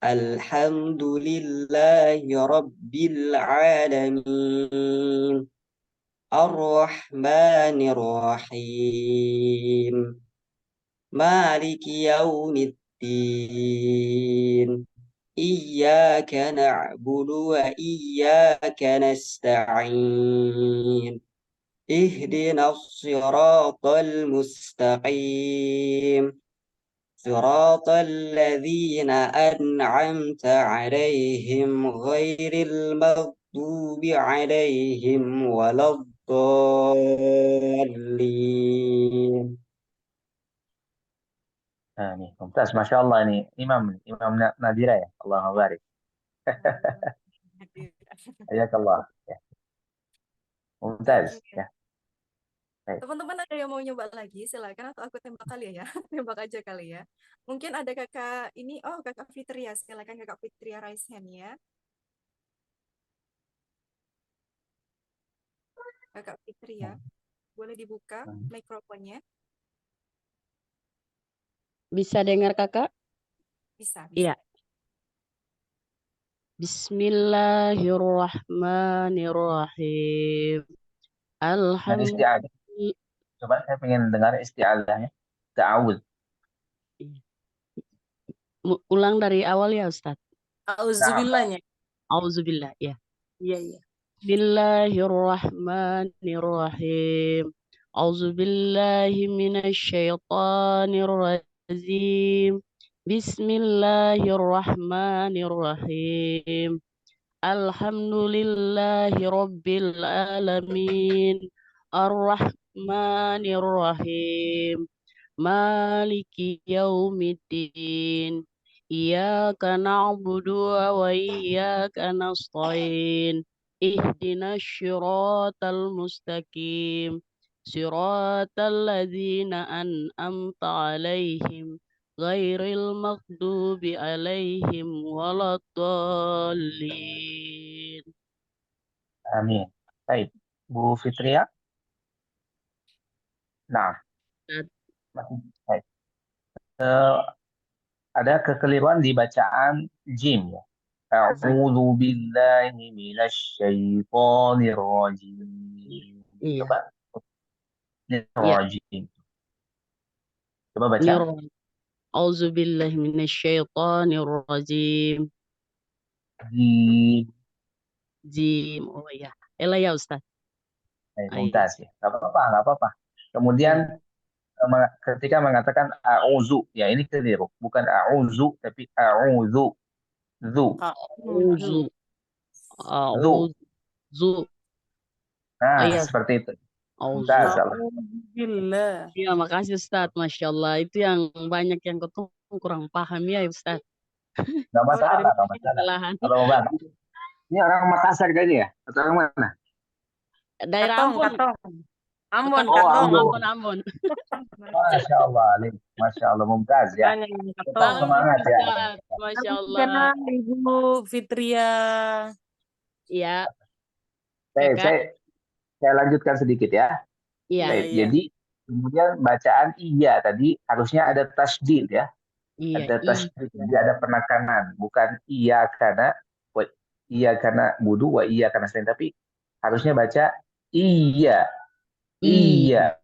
الحمد لله رب العالمين الرحمن الرحيم مالك يوم الدين إياك نعبد وإياك نستعين اهدنا الصراط المستقيم صراط الذين أنعمت عليهم غير المغضوب عليهم ولا الضالين. Nih, mumtaz, masya Allah ini Imam Nadira ya. Allahumma barik. Hayakallah ya. Mumtaz Oke. ya. Baik. Teman-teman ada yang mau nyoba lagi silakan atau aku tembak kali ya. Tembak aja kali ya. Mungkin ada kakak ini, oh kakak Fitria, silakan kakak Fitria raise hand ya. Kakak Fitria, boleh dibuka mikrofonnya? Bisa dengar kakak? Bisa, bisa. Iya. Bismillahirrahmanirrahim. Dan isti'adah. Coba saya pengen dengar isti'adahnya. Ta'awud. Ulang dari awal ya Ustaz. Auzubillahnya. Auzubillah ya. Iya, iya. Bismillahirrahmanirrahim. Auzubillahi minasyaitonirrajim. Bismillahirrahmanirrahim. Alhamdulillahi rabbil alamin. Ar-Rahmanirrahim. Maliki yaumiddin. Iyyaka na'budu wa iyyaka nasta'in. Ihdinas syiratal mustaqim. Siratal ladzina an'amta 'alaihim ghairil maghdubi 'alaihim waladdallin. Amin. Baik. Bu Fitria. Nah. Baik. Ada kekeliruan di bacaan jim ya. A'udzu billahi minasyaitonir rajim. Coba. Rajim. Coba baca. A'udzu billahi minasyaitonir rajim. Jim. Oh ya. Ela ya Ustaz. Mumtaz ya. Enggak apa-apa, enggak apa-apa. Kemudian ketika mengatakan a'udzu, ya ini keliru. Bukan a'udzu tapi a'udzu. Zu. A'udzu. Zu. A'udzu. Nah, Iya, seperti itu. auzu. Mumtaz, Allah. A'udzubillah. Iya, makasih Ustaz. Masya Allah. Itu yang banyak yang ketemu kurang paham ya Ustaz. Nggak Oh, dari masalah, nggak masalah. Kesalahan. Kalau mau bantu. Ini orang Makassar kayaknya ya? Atau orang mana? Daerah Katong, Ambon. Katong. Ambon, Bukan Oh, Katong. Ambon. Ambon. Masya Allah, Lim. Masya Allah, Mumtaz ya. Makanya yang Tetap Katong. semangat ya. Ustaz. Masya Salam Allah. kenal Ibu Fitria. Iya, Saya, Kakak. saya lanjutkan sedikit ya. Iya, Iya, Baik, iya. jadi kemudian bacaan iya tadi harusnya ada tasdid ya. iya, Ada tasdid, jadi ada penekanan. Bukan iya karena budu, wa iya karena selain. Tapi harusnya baca iya. Iya.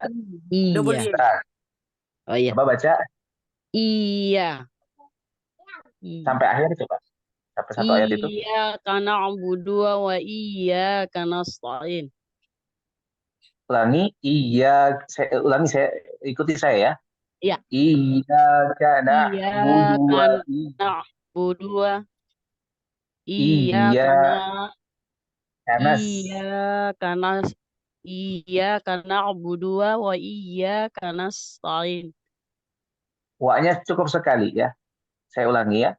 Double iya. I. Nah, Oh iya. coba baca Iya. sampai akhir coba. Sampai satu ayat itu. Iya karena abudu wa iya karena stain. Ulangi saya ikuti saya ya. Iya. Iya karena Iya budu wa karena abudu wa iya iya karena karena iya karena abudu wa iya karena stain. wa-nya cukup sekali ya. Saya ulangi ya.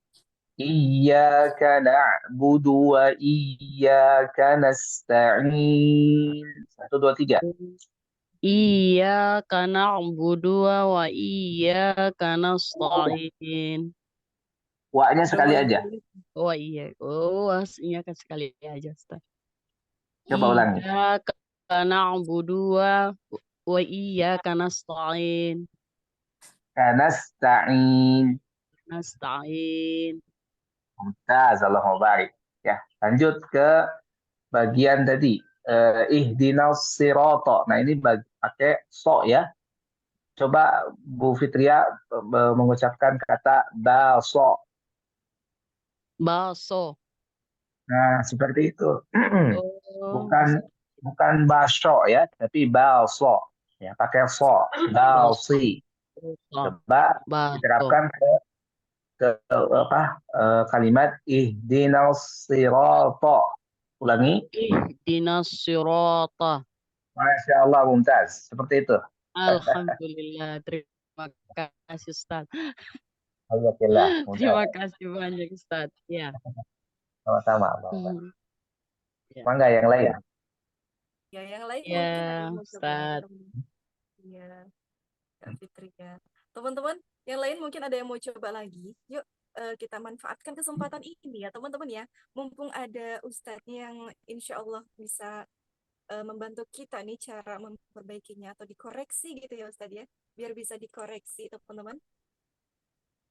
Iyyaka na'budu wa iyyaka nasta'in. 1, 2, 3. Iya karena abudu wa iya karena stain. Wa-nya sekali Double aja. I. Oh iya, oh aslinya kan sekali aja Ustaz. Coba ulangi. Iya karena abudu wa iya karena stain. Nasta'in. Nasta'in. Mumtaz, Allahumma barik. Ya, lanjut ke bagian tadi. Ihdinas sirata. Nah, ini pakai so ya. Coba Bu Fitria mengucapkan kata baso. Baso. Nah, seperti itu. Oh, Bukan baso ya, tapi balso. Ya, pakai so. Balsi. Coba baso. diterapkan ke kalimat ihdinas sirata. Ulangi. Ihdinas sirata. Masya Allah, Mumtaz. Seperti itu. Alhamdulillah. Terima kasih Ustaz. Alhamdulillah. Terima kasih banyak Ustaz. Ya. Sama-sama. Ya. Mangga yang lain. Ya, yang lain Ya, mungkin ada yang mau coba. Ustaz. Iya, Kak Fitria. Teman-teman, yang lain mungkin ada yang mau coba lagi. Yuk, kita manfaatkan kesempatan ini ya, teman-teman ya. Mumpung ada Ustadz yang insya Allah bisa membantu kita nih cara memperbaikinya atau dikoreksi gitu ya Ustadz ya. Biar bisa dikoreksi, teman-teman.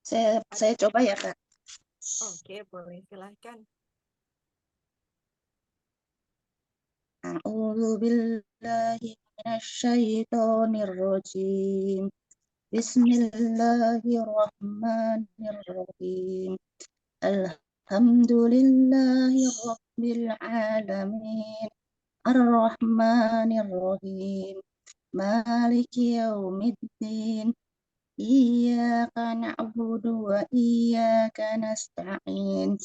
Saya coba ya, Kak. Oke, boleh. Silahkan. A'udzu billahi minasyaitonir rajim. Bismillahirrahmanirrahim. Alhamdulillahi rabbil alamin. Ar-Rahmanir-Rahim. Maliki yaumiddin. Iyyaka na'budu wa iyyaka nasta'in.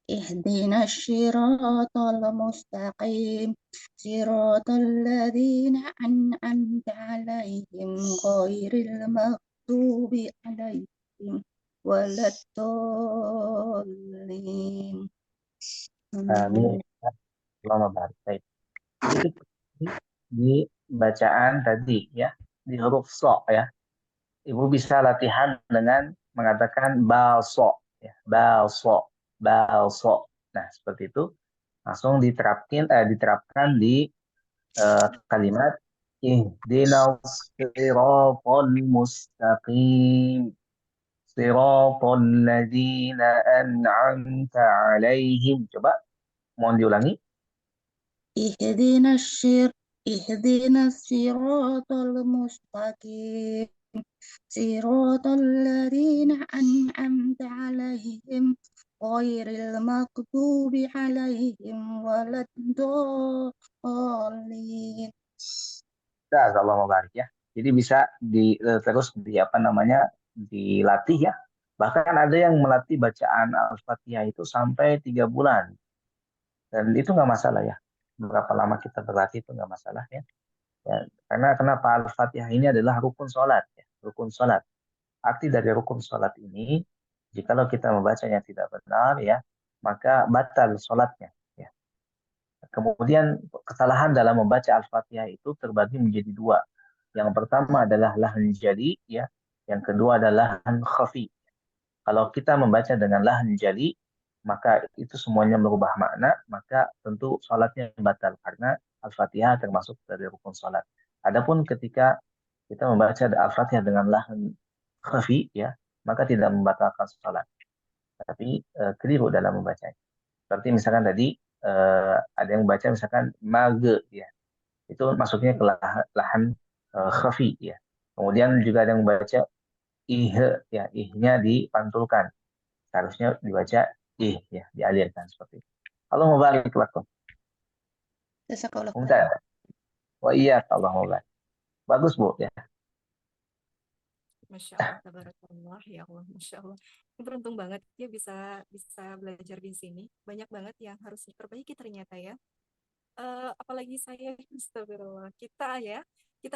Ihdinas siratal mustaqim. Siratal ladzina an'amta 'alaihim ghairil maghdubi 'alaihim waladdallin. Amin. Selamat barik. Itu di bacaan tadi ya, di huruf so ya. Ibu bisa latihan dengan mengatakan balso ya, balso, balso. Nah, seperti itu langsung diterapkan di kalimat ihdinas siratal mustaqim. Siratal ladzina an'amta 'alaihim. Coba mohon diulangi. Ihdinas siratal mustaqim. Siratal ladzina an'amta 'alaihim ghairil maghdubi 'alaihim waladdallin. Nah, Allah barik ya. Jadi bisa terus dilatih ya Bahkan ada yang melatih bacaan Al-Fatihah itu sampai 3 bulan. Dan itu nggak masalah ya. Berapa lama kita berlatih itu nggak masalah ya. Ya, karena kenapa Al-Fatihah ini adalah rukun sholat. Ya. Rukun sholat. Arti dari rukun sholat ini, jikalau kita membacanya tidak benar ya, maka batal sholatnya. Ya. Kemudian kesalahan dalam membaca Al-Fatihah itu terbagi menjadi dua. Yang pertama adalah lahan jali, ya. Yang kedua adalah lahan khafi. Kalau kita membaca dengan lahan jali, maka itu semuanya merubah makna, maka tentu sholatnya batal karena Al-Fatihah termasuk dari rukun sholat. Adapun ketika kita membaca Al-Fatihah dengan lahan khafi, ya, maka tidak membatalkan sholat. Tapi keliru dalam membacanya. Seperti misalkan tadi ada yang membaca misalkan mage, ya, itu masuknya ke lahan khafi, ya. Kemudian juga ada yang membaca ih, ya, ihnya dipantulkan. Harusnya dibaca ih, ya, dialirkan seperti itu. Allah mubarik lakum. Jazakallah khair. Mumtaz. Wa iya Allah mubarik. Bagus Bu ya. Masya Allah, tabarakallah, ya Allah, Masya Allah. Ini beruntung banget ya bisa bisa belajar di sini. Banyak banget yang harus diperbaiki ternyata ya. Apalagi saya, astagfirullah. Kita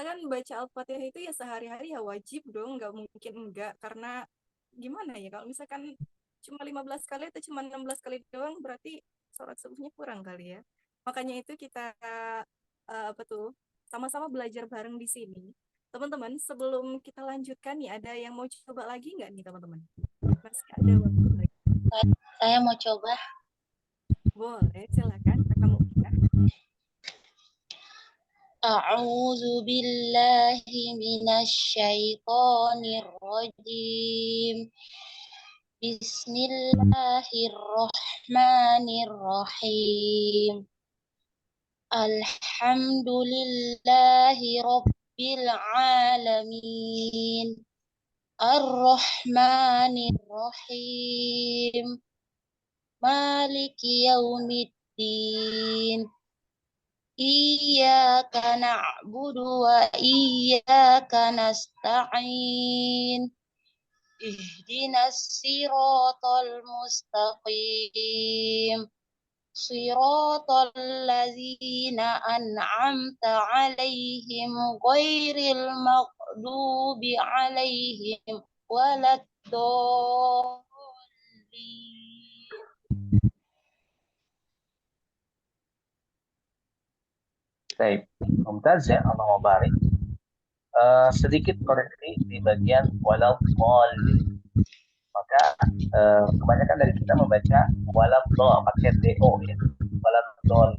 kan baca Al-Fatihah itu ya sehari-hari ya wajib dong, nggak mungkin enggak. Karena gimana ya, kalau misalkan cuma 15 kali atau cuma 16 kali doang, berarti sholat subuhnya kurang kali ya. Makanya itu kita apa tuh, sama-sama belajar bareng di sini. Teman-teman, sebelum kita lanjutkan nih, ada yang mau coba lagi nggak nih teman-teman? Masih ada waktu lagi. Saya mau coba. Boleh, silakan. Kakak Mu'minah. A'udzu billahi minasyaitonir rajim. Bismillahirrahmanirrahim. Alhamdulillahi rabbil alamin. Ar-Rahmanir Rahim. Maliki yaumiddin. Iyyaka na'budu wa iyyaka nasta'in. Ihdinas siratal mustaqim. Siratal ladzina an'amta 'alaihim ghairil maghdubi 'alaihim waladdallin. Baik. Mumtaz ya, Allah mubarik. Sedikit koreksi di bagian walau dhalin. Maka kebanyakan dari kita membaca walau dhal pakai do ya. Walau dhal.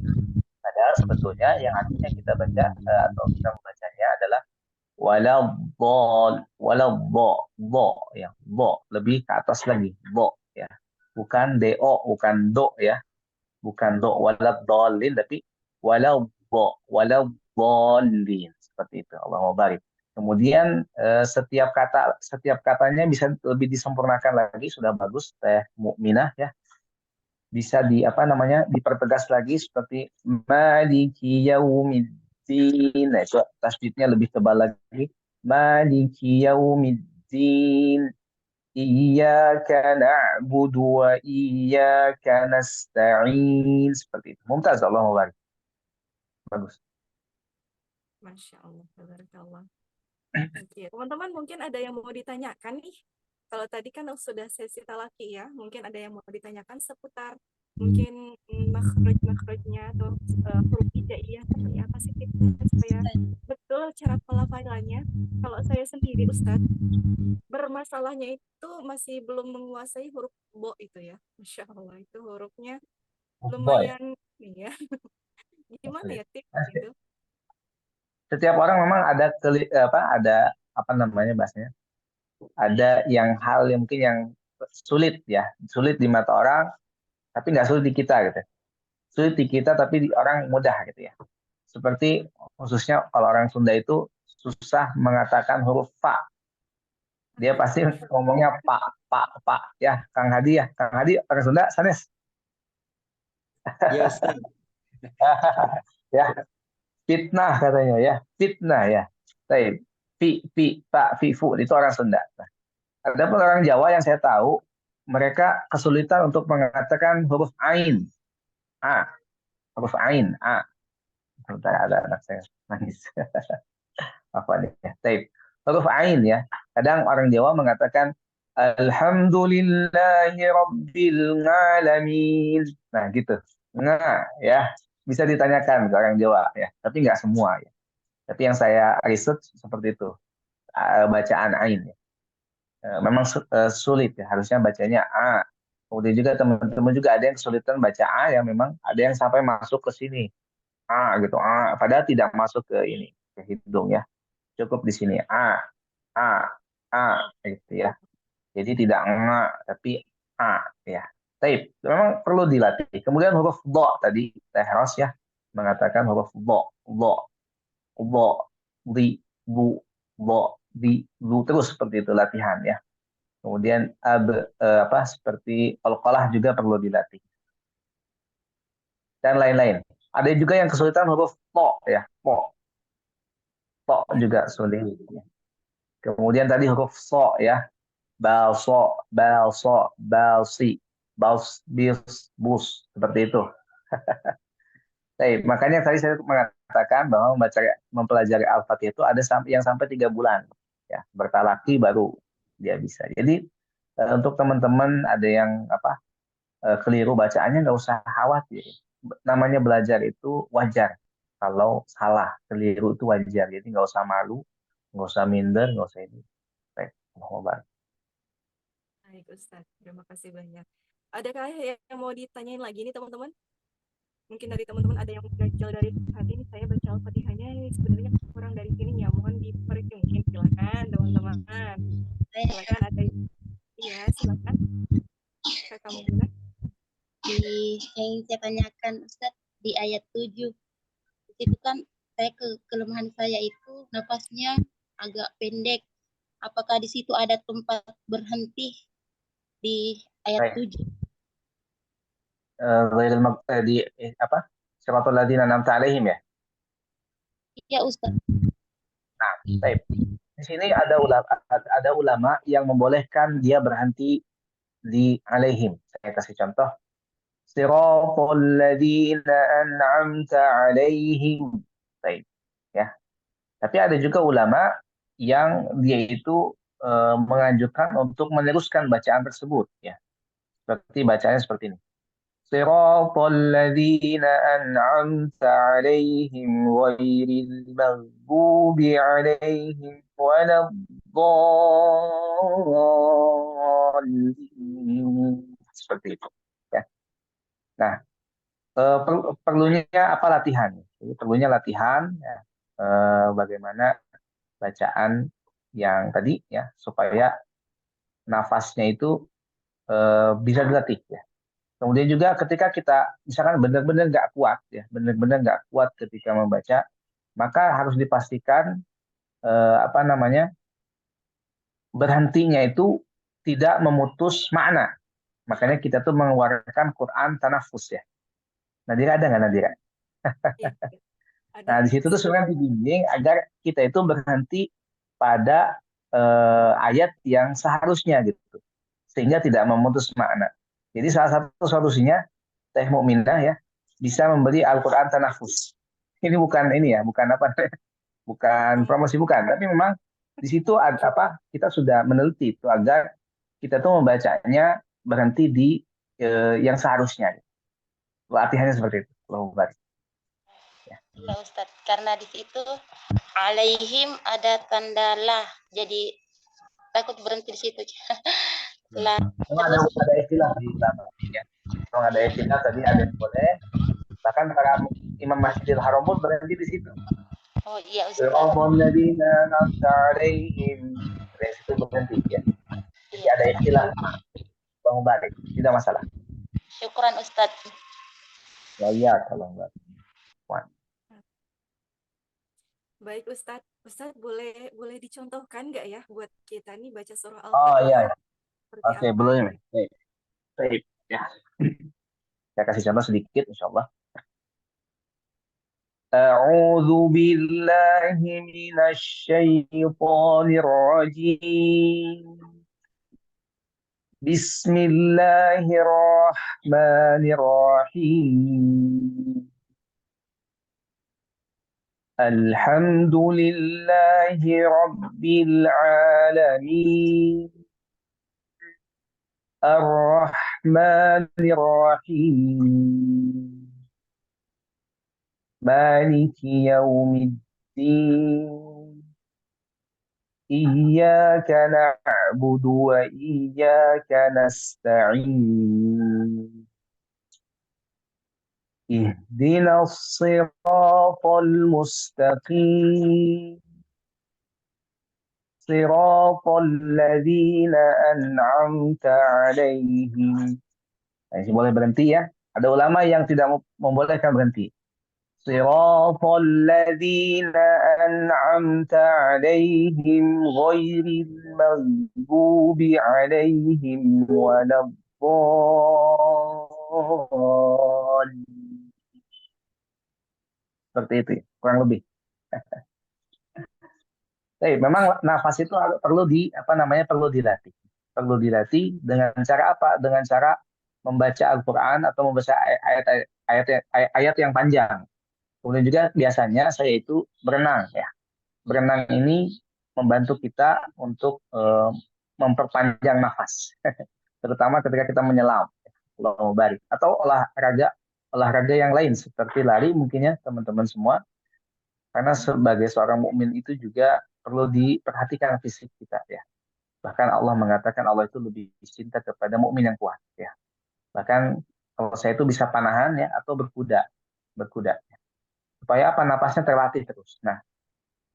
Padahal sebetulnya yang artinya kita baca atau kita membacanya adalah walau bo ya, bo lebih ke atas lagi, bo ya. Bukan do, bukan do ya. Bukan do walau dhalin tapi walau dhalin seperti itu. Allah mubarik. Kemudian setiap katanya bisa lebih disempurnakan lagi, sudah bagus Teh Mukminah ya. Bisa dipertegas lagi seperti maliki yaumiddin. Nah, itu tasdidnya lebih tebal lagi. Maliki yaumiddin. Iyyaka na'budu wa iyyaka nasta'in. Seperti itu. Mumtaz, Allah mubarak. Bagus. Masya Allah, tabarakallah. Oke, teman-teman mungkin ada yang mau ditanyakan nih. Kalau tadi kan sudah sesi talaki ya, mungkin ada yang mau ditanyakan seputar mungkin makhraj-makhrajnya atau huruf hijaiyah seperti apa sih tipsnya supaya betul cara pelafalannya. Kalau saya sendiri Ustadz, bermasalahnya itu masih belum menguasai huruf bo itu ya. Masya Allah, itu hurufnya lumayan nih ya. Gimana ya tips gitu? Setiap orang memang ada bahasanya, ada hal yang mungkin yang sulit ya, sulit di mata orang tapi nggak sulit di kita gitu, sulit di kita tapi di orang mudah gitu ya. Seperti khususnya kalau orang Sunda itu susah mengatakan huruf fa, dia pasti ngomongnya pak ya. Kang Hadi orang Sunda sanes. Ya Ustaz. Ya, fitnah katanya ya, fitnah ya. Baik, fi, pa, fi, fu itu orang Sunda. Nah, Ada pun orang Jawa yang saya tahu, mereka kesulitan untuk mengatakan huruf ain, a, huruf ain, a. Sebentar, ada anak saya nangis. Apa nih? Taib. Huruf ain ya. Kadang orang Jawa mengatakan Alhamdulillahi Rabbil Alamin. Nah gitu. Nah ya, bisa ditanyakan ke orang Jawa ya. Tapi nggak semua ya. Tapi yang saya research seperti itu. Bacaan ain ya. Memang sulit ya, harusnya bacanya A. Kemudian juga teman-teman juga ada yang kesulitan baca A ya, memang ada yang sampai masuk ke sini A gitu, A, padahal tidak masuk ke ini, ke hidung ya, cukup di sini A, A gitu ya. Jadi tidak nga tapi A ya. Taib, memang perlu dilatih. Kemudian huruf do tadi Tehros ya mengatakan huruf do, di, bu, di, bu terus seperti itu latihan ya. Kemudian seperti qalqalah juga perlu dilatih dan lain-lain. Ada juga yang kesulitan huruf to ya, to juga sulit. Kemudian tadi huruf so ya, balsi, bus seperti itu. Makanya tadi saya mengatakan bahwa mempelajari Al-Fatihah itu ada yang sampai 3 bulan ya, bertalaki baru dia bisa. Jadi untuk teman-teman ada yang keliru bacaannya, nggak usah khawatir. Namanya belajar itu wajar. Kalau salah, keliru itu wajar. Jadi nggak usah malu, nggak usah minder, nggak usah ini. Baik, Baik, Ustadz. Terima kasih banyak. Adakah yang mau ditanyain lagi nih, teman-teman? Mungkin dari teman-teman ada yang gagal dari hati ini, saya baca Al-Fatihahnya ini sebenarnya kurang dari sini ya. Mohon diperbaiki mungkin. Silakan, teman-teman. Silakan ada. Iya, silakan. Kakak Mubina. Yang saya tanyakan Ustadz di ayat 7 itu kan kelemahan saya itu nafasnya agak pendek. Apakah di situ ada tempat berhenti di ayat 7? Di Siratal ladzina an'amta 'alaihim ya. Iya Ustaz. Nah, baik. Di sini ada ulama yang membolehkan dia berhenti di alaihim. Saya kasih contoh. Siratal ladzina an'amta 'alaihim. Baik. Ya. Tapi ada juga ulama yang dia itu menganjurkan untuk meneruskan bacaan tersebut ya. Seperti bacaannya seperti ini. Siratal ladzina an'amta 'alaihim ghairil maghdubi 'alaihim waladdallin. Seperti itu ya. Nah, perlunya apa latihan? Jadi perlunya latihan ya, bagaimana bacaan yang tadi ya supaya nafasnya itu bisa dilatih ya. Kemudian juga ketika kita misalkan benar-benar nggak kuat ya, benar-benar nggak kuat ketika membaca, maka harus dipastikan berhentinya itu tidak memutus makna. Makanya kita tuh mengeluarkan Quran tanafus ya. Nadira ada nggak Nadira? Iya, ada. Nah di situ tuh sebenarnya dibimbing agar kita itu berhenti pada ayat yang seharusnya gitu, sehingga tidak memutus makna. Jadi salah satu solusinya Teh Mukminah ya bisa membeli Al-Quran tanafus. Ini bukan ini ya, bukan bukan promosi bukan, tapi memang di situ ada kita sudah meneliti itu agar kita tuh membacanya berhenti di yang seharusnya. Latihannya seperti itu. Ya Ustaz, karena di situ alaihim ada tanda lah, jadi takut berhenti di situ. Lah, ada istilah di ulama ya. Kalau ada istilah tadi ada yang boleh, bahkan para Imam Masjidil Haram pun berhenti di situ. Oh iya Ustaz. Alladzina an'amta 'alaihim. Dari situ berhenti ya. Jadi ada istilah Bang Barik, tidak masalah. Syukran Ustaz. Ya, kalau enggak. Baik Ustadz, Ustadz boleh dicontohkan nggak ya buat kita nih baca surah Oh Al-Fatihah? iya. Oke, belum. Baik. Ya. Saya kasih contoh sedikit insyaallah. A'udzu billahi minasy syaithanir rajim. Bismillahirrahmanirrahim. Alhamdulillahi Rabbil Alamin. Ar-Rahmanir-Rahim. Maliki Yaumiddin. Iyyaka na'budu wa iyyaka nasta'in. Ihdinas siratal mustaqim. Siratal ladzina an'amta 'alaihim. Nah, ini boleh berhenti ya. Ada ulama yang tidak membolehkan berhenti. Siratal ladzina an'amta 'alaihim ghairil maghdubi 'alaihim waladdallin. Seperti itu, kurang lebih. Memang nafas itu perlu perlu dilatih. Perlu dilatih dengan cara apa? Dengan cara membaca Al-Qur'an atau membaca ayat yang panjang. Kemudian juga biasanya saya itu berenang ya. Berenang ini membantu kita untuk memperpanjang nafas. Terutama ketika kita menyelam, bari atau olahraga yang lain seperti lari mungkin ya teman-teman semua. Karena sebagai seorang mukmin itu juga perlu diperhatikan fisik kita ya. Bahkan Allah mengatakan Allah itu lebih cinta kepada mukmin yang kuat ya. Bahkan kalau saya itu bisa panahan ya atau berkuda. Supaya apa? Napasnya terlatih terus. Nah,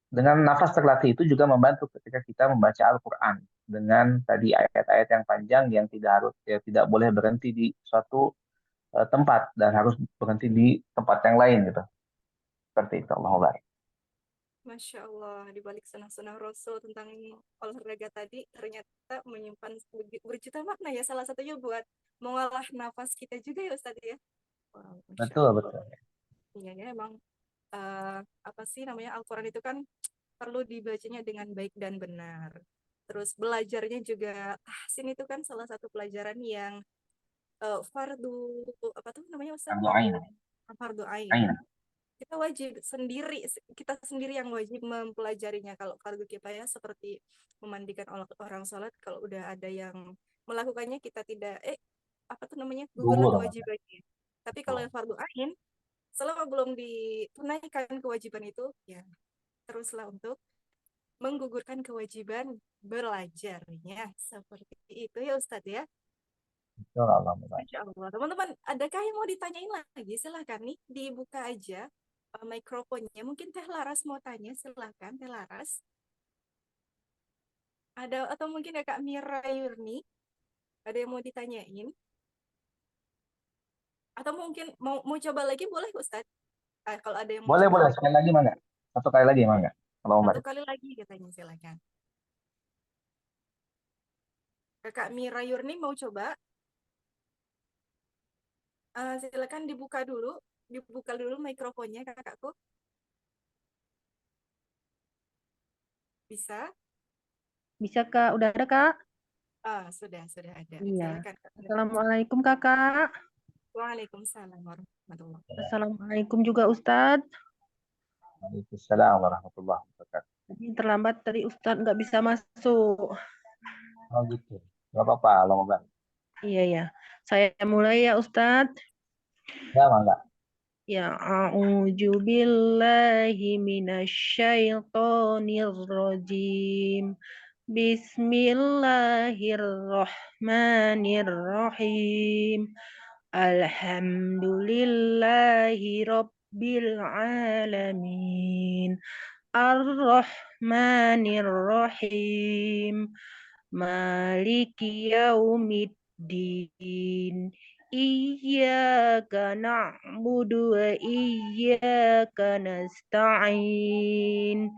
dengan nafas terlatih itu juga membantu ketika kita membaca Al-Qur'an dengan tadi ayat-ayat yang panjang yang tidak boleh berhenti di suatu tempat dan harus berhenti di tempat yang lain gitu. Seperti itu Allah. Masya Allah, di balik sunah-sunah Rasul tentang olahraga tadi, ternyata menyimpan berjuta makna ya. Salah satunya buat mengolah nafas kita juga ya Ustadz ya. Wow, Masya Betul. Allah. Iya ya, emang apa sih namanya Al-Quran itu kan perlu dibacanya dengan baik dan benar. Terus belajarnya juga, tahsin itu kan salah satu pelajaran yang fardu, apa tuh namanya Ustadz? Fardu ain. Kita sendiri yang wajib mempelajarinya. Kalau fardu kifayah seperti memandikan orang sholat, kalau udah ada yang melakukannya kita tidak apa tuh namanya gugurlah kewajibannya. Tapi kalau yang fardu ain, selama belum ditunaikan kewajiban itu, ya teruslah untuk menggugurkan kewajiban belajarnya. Seperti itu ya Ustadz ya. Masya Allah. Teman-teman, adakah yang mau ditanyain lagi? Silahkan nih, dibuka aja mikrofonnya. Mungkin Teh Laras mau tanya, silahkan Teh Laras. Ada atau mungkin ya Kak Mira Yurni, ada yang mau ditanyain? Atau mungkin mau coba lagi boleh Ustadz? Kalau ada yang mau Boleh, coba sekali lagi mangga. Satu kali lagi mangga. Satu kali lagi katanya, silakan. Kakak Mira Yurni mau coba? Silakan dibuka dulu mikrofonnya kakakku. Bisa? Bisa Kak, udah ada Kak? Sudah ada. Iya. Silakan Kak. Assalamualaikum Kakak. Waalaikumsalam warahmatullahi wabarakatuh. Assalamualaikum juga Ustadz. Waalaikumsalam warahmatullahi wabarakatuh. Terlambat tadi Ustadz nggak bisa masuk. Oh gitu. Gak apa-apa, lama banget. Iya ya. Saya mulai ya Ustadz. Ya mangga. Ya, a'udzu billahi minasyaitonir rajim. Bismillahirrahmanirrahim. Alhamdulillahi rabbil alamin. Ar-Rahmanir-Rahim. Maliki yaumiddin. Iyyaka na'budu wa iyyaka nasta'in.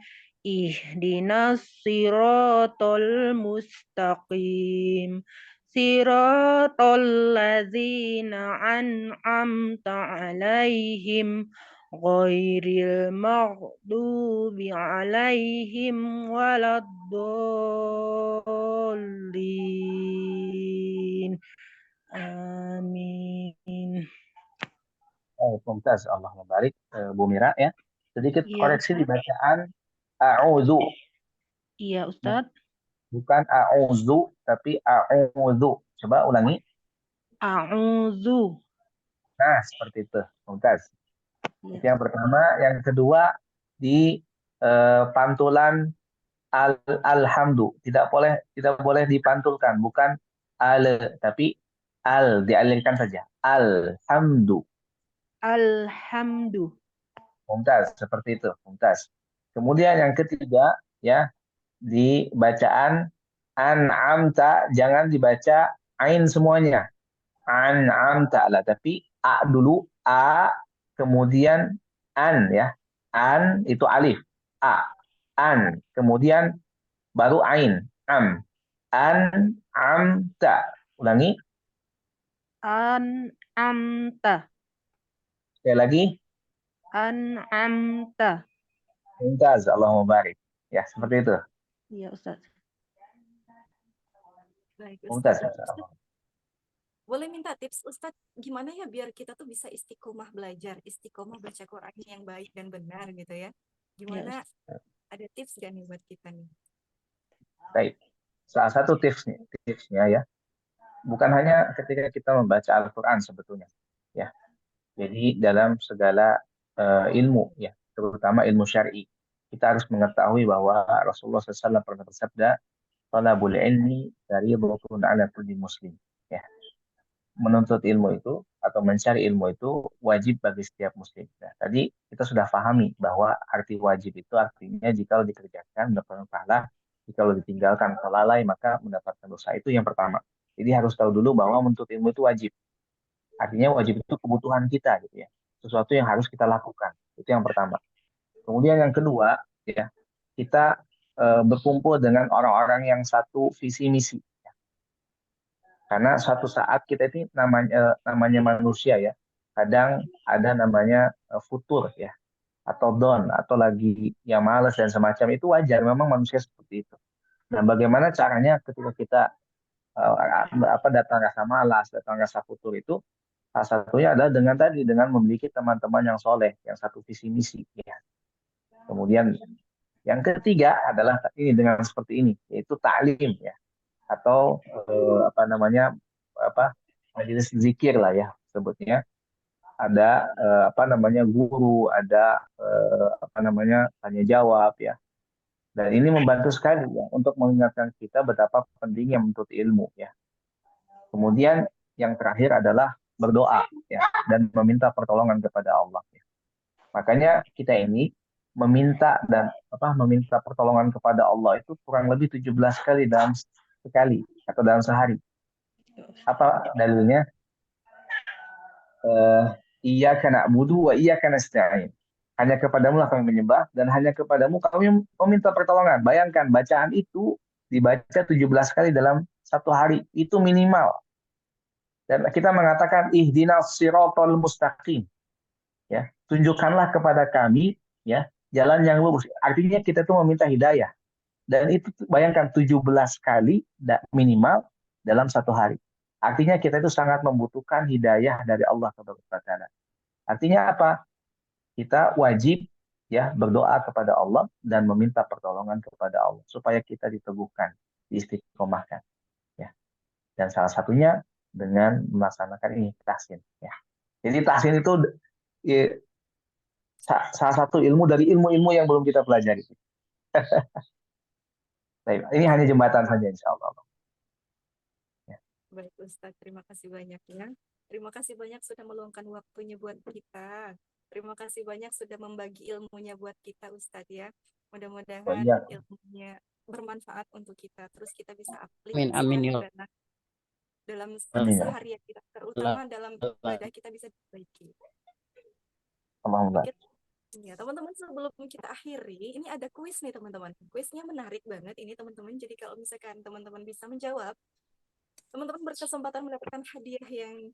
Ihdinas siratal mustaqim. Siratal ladzina an'amta 'alaihim ghairil maghdubi 'alaihim waladdallin. Amin. Mumtaz, Allah mubarik. Bu Mira ya. Sedikit Iya, koreksi di Ustaz. bacaan a'udzu. Iya, Ustaz. Bukan a'udzu, tapi a'udzu. Coba ulangi. A'udzu. Nah, seperti itu. Mumtaz. Iya. Itu yang pertama. Yang kedua, di pantulan alhamdu. Tidak boleh dipantulkan. Bukan al, tapi dialirkan saja. Alhamdu. Alhamdu. Mumtaz, seperti itu. Mumtaz. Kemudian yang ketiga, ya, di bacaan an'amta, jangan dibaca ain semuanya. An'amta lah, tapi a dulu, a, kemudian an, ya. An itu alif, a, an, kemudian baru ain, am. An'amta. Ulangi, An'amta. sekali lagi. An'amta. Mumtaz, Allahumma barik. Ya, seperti itu. Iya, Ustaz. Baik, Mumtaz. Ustaz. Boleh minta tips Ustadz gimana ya biar kita tuh bisa istiqomah belajar, istiqomah baca Quran yang baik dan benar gitu ya. Gimana, ada tips gak nih buat kita nih? Baik. Salah satu tipsnya ya, bukan hanya ketika kita membaca Al-Quran sebetulnya, ya. Jadi dalam segala ilmu, ya, terutama ilmu syar'i, kita harus mengetahui bahwa Rasulullah SAW pernah bersabda, "Talabul ilmi fariidatun 'ala kulli muslim." Ya, menuntut ilmu itu atau mencari ilmu itu wajib bagi setiap muslim. Nah, tadi kita sudah pahami bahwa arti wajib itu artinya jika dikerjakan mendapatkan pahala, jika ditinggalkan atau lalai maka mendapatkan dosa. Itu yang pertama. Jadi harus tahu dulu bahwa menuntut ilmu itu wajib. Artinya wajib itu kebutuhan kita gitu ya. Sesuatu yang harus kita lakukan. Itu yang pertama. Kemudian yang kedua, ya, kita berkumpul dengan orang-orang yang satu visi misi. Karena suatu saat kita ini namanya manusia ya, kadang ada namanya futur ya, atau down, atau lagi yang malas dan semacam itu wajar, memang manusia seperti itu. Nah, bagaimana caranya ketika kita datang rasa malas, datang rasa futur itu, salah satunya adalah dengan memiliki teman-teman yang soleh, yang satu visi misi ya. Kemudian yang ketiga adalah ini dengan seperti ini, yaitu ta'lim ya, atau majelis zikir lah ya sebutnya. Ada guru, ada tanya jawab ya. Dan ini membantu sekali ya untuk mengingatkan kita betapa pentingnya menuntut ilmu ya. Kemudian yang terakhir adalah berdoa ya dan meminta pertolongan kepada Allah ya. Makanya kita ini meminta pertolongan kepada Allah itu kurang lebih 17 kali dalam sekali atau dalam sehari. Apa dalilnya? Iyyaka na'budu wa iyyaka nasta'in. Hanya kepadamu lah kami menyembah dan hanya kepadamu kami meminta pertolongan. Bayangkan bacaan itu dibaca 17 kali dalam satu hari. Itu minimal. Dan kita mengatakan ihdinas siratal mustaqim. Ya, tunjukkanlah kepada kami ya jalan yang lurus. Artinya kita tuh meminta hidayah. Dan itu bayangkan 17 kali minimal dalam satu hari. Artinya kita itu sangat membutuhkan hidayah dari Allah Subhanahu wa taala. Artinya apa? Kita wajib ya berdoa kepada Allah dan meminta pertolongan kepada Allah supaya kita diteguhkan, diistiqomahkan ya. Dan salah satunya dengan melaksanakan ini tahsin ya. Jadi tahsin itu ya, salah satu ilmu dari ilmu-ilmu yang belum kita pelajari. Ini hanya jembatan saja insya Allah. Ya. Baik Ustadz, terima kasih banyak ya. Terima kasih banyak sudah meluangkan waktunya buat kita. Terima kasih banyak sudah membagi ilmunya buat kita Ustadz ya. Mudah-mudahan ilmunya bermanfaat untuk kita. Terus kita bisa aplikasikan dalam keseharian kita, terutama dalam ibadah kita bisa diperbaiki. Alhamdulillah. Ya, teman-teman sebelum kita akhiri, ini ada kuis nih teman-teman. Kuisnya menarik banget ini teman-teman. Jadi kalau misalkan teman-teman bisa menjawab, teman-teman berkesempatan mendapatkan hadiah yang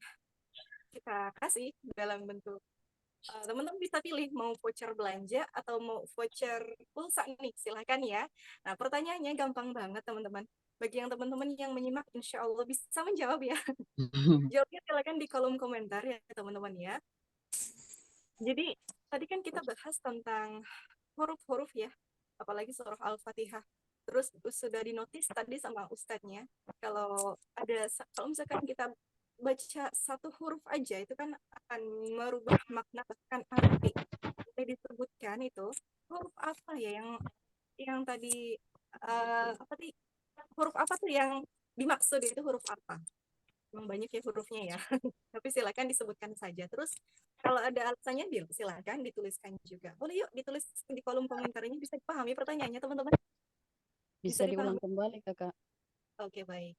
kita kasih dalam bentuk Teman-teman bisa pilih mau voucher belanja atau mau voucher pulsa nih, silahkan ya. Nah, pertanyaannya gampang banget teman-teman. Bagi yang teman-teman yang menyimak, insya Allah bisa menjawab ya. Jawabnya silakan di kolom komentar ya teman-teman ya. Jadi tadi kan kita bahas tentang huruf-huruf ya, apalagi surah Al-Fatihah. Terus sudah dinotis tadi sama ustadznya, kalau misalkan kita baca satu huruf aja itu kan akan merubah makna bahkan arti. Yang disebutkan itu huruf apa ya yang tadi apa sih, huruf apa tuh yang dimaksud itu huruf apa? Memang banyak ya hurufnya ya. Tapi silakan disebutkan saja. Terus kalau ada alasannya silakan dituliskan juga. Boleh yuk ditulis di kolom komentarnya, bisa dipahami pertanyaannya teman-teman? Bisa Bisa diulang dipahami? kembali, Kakak. Oke, baik.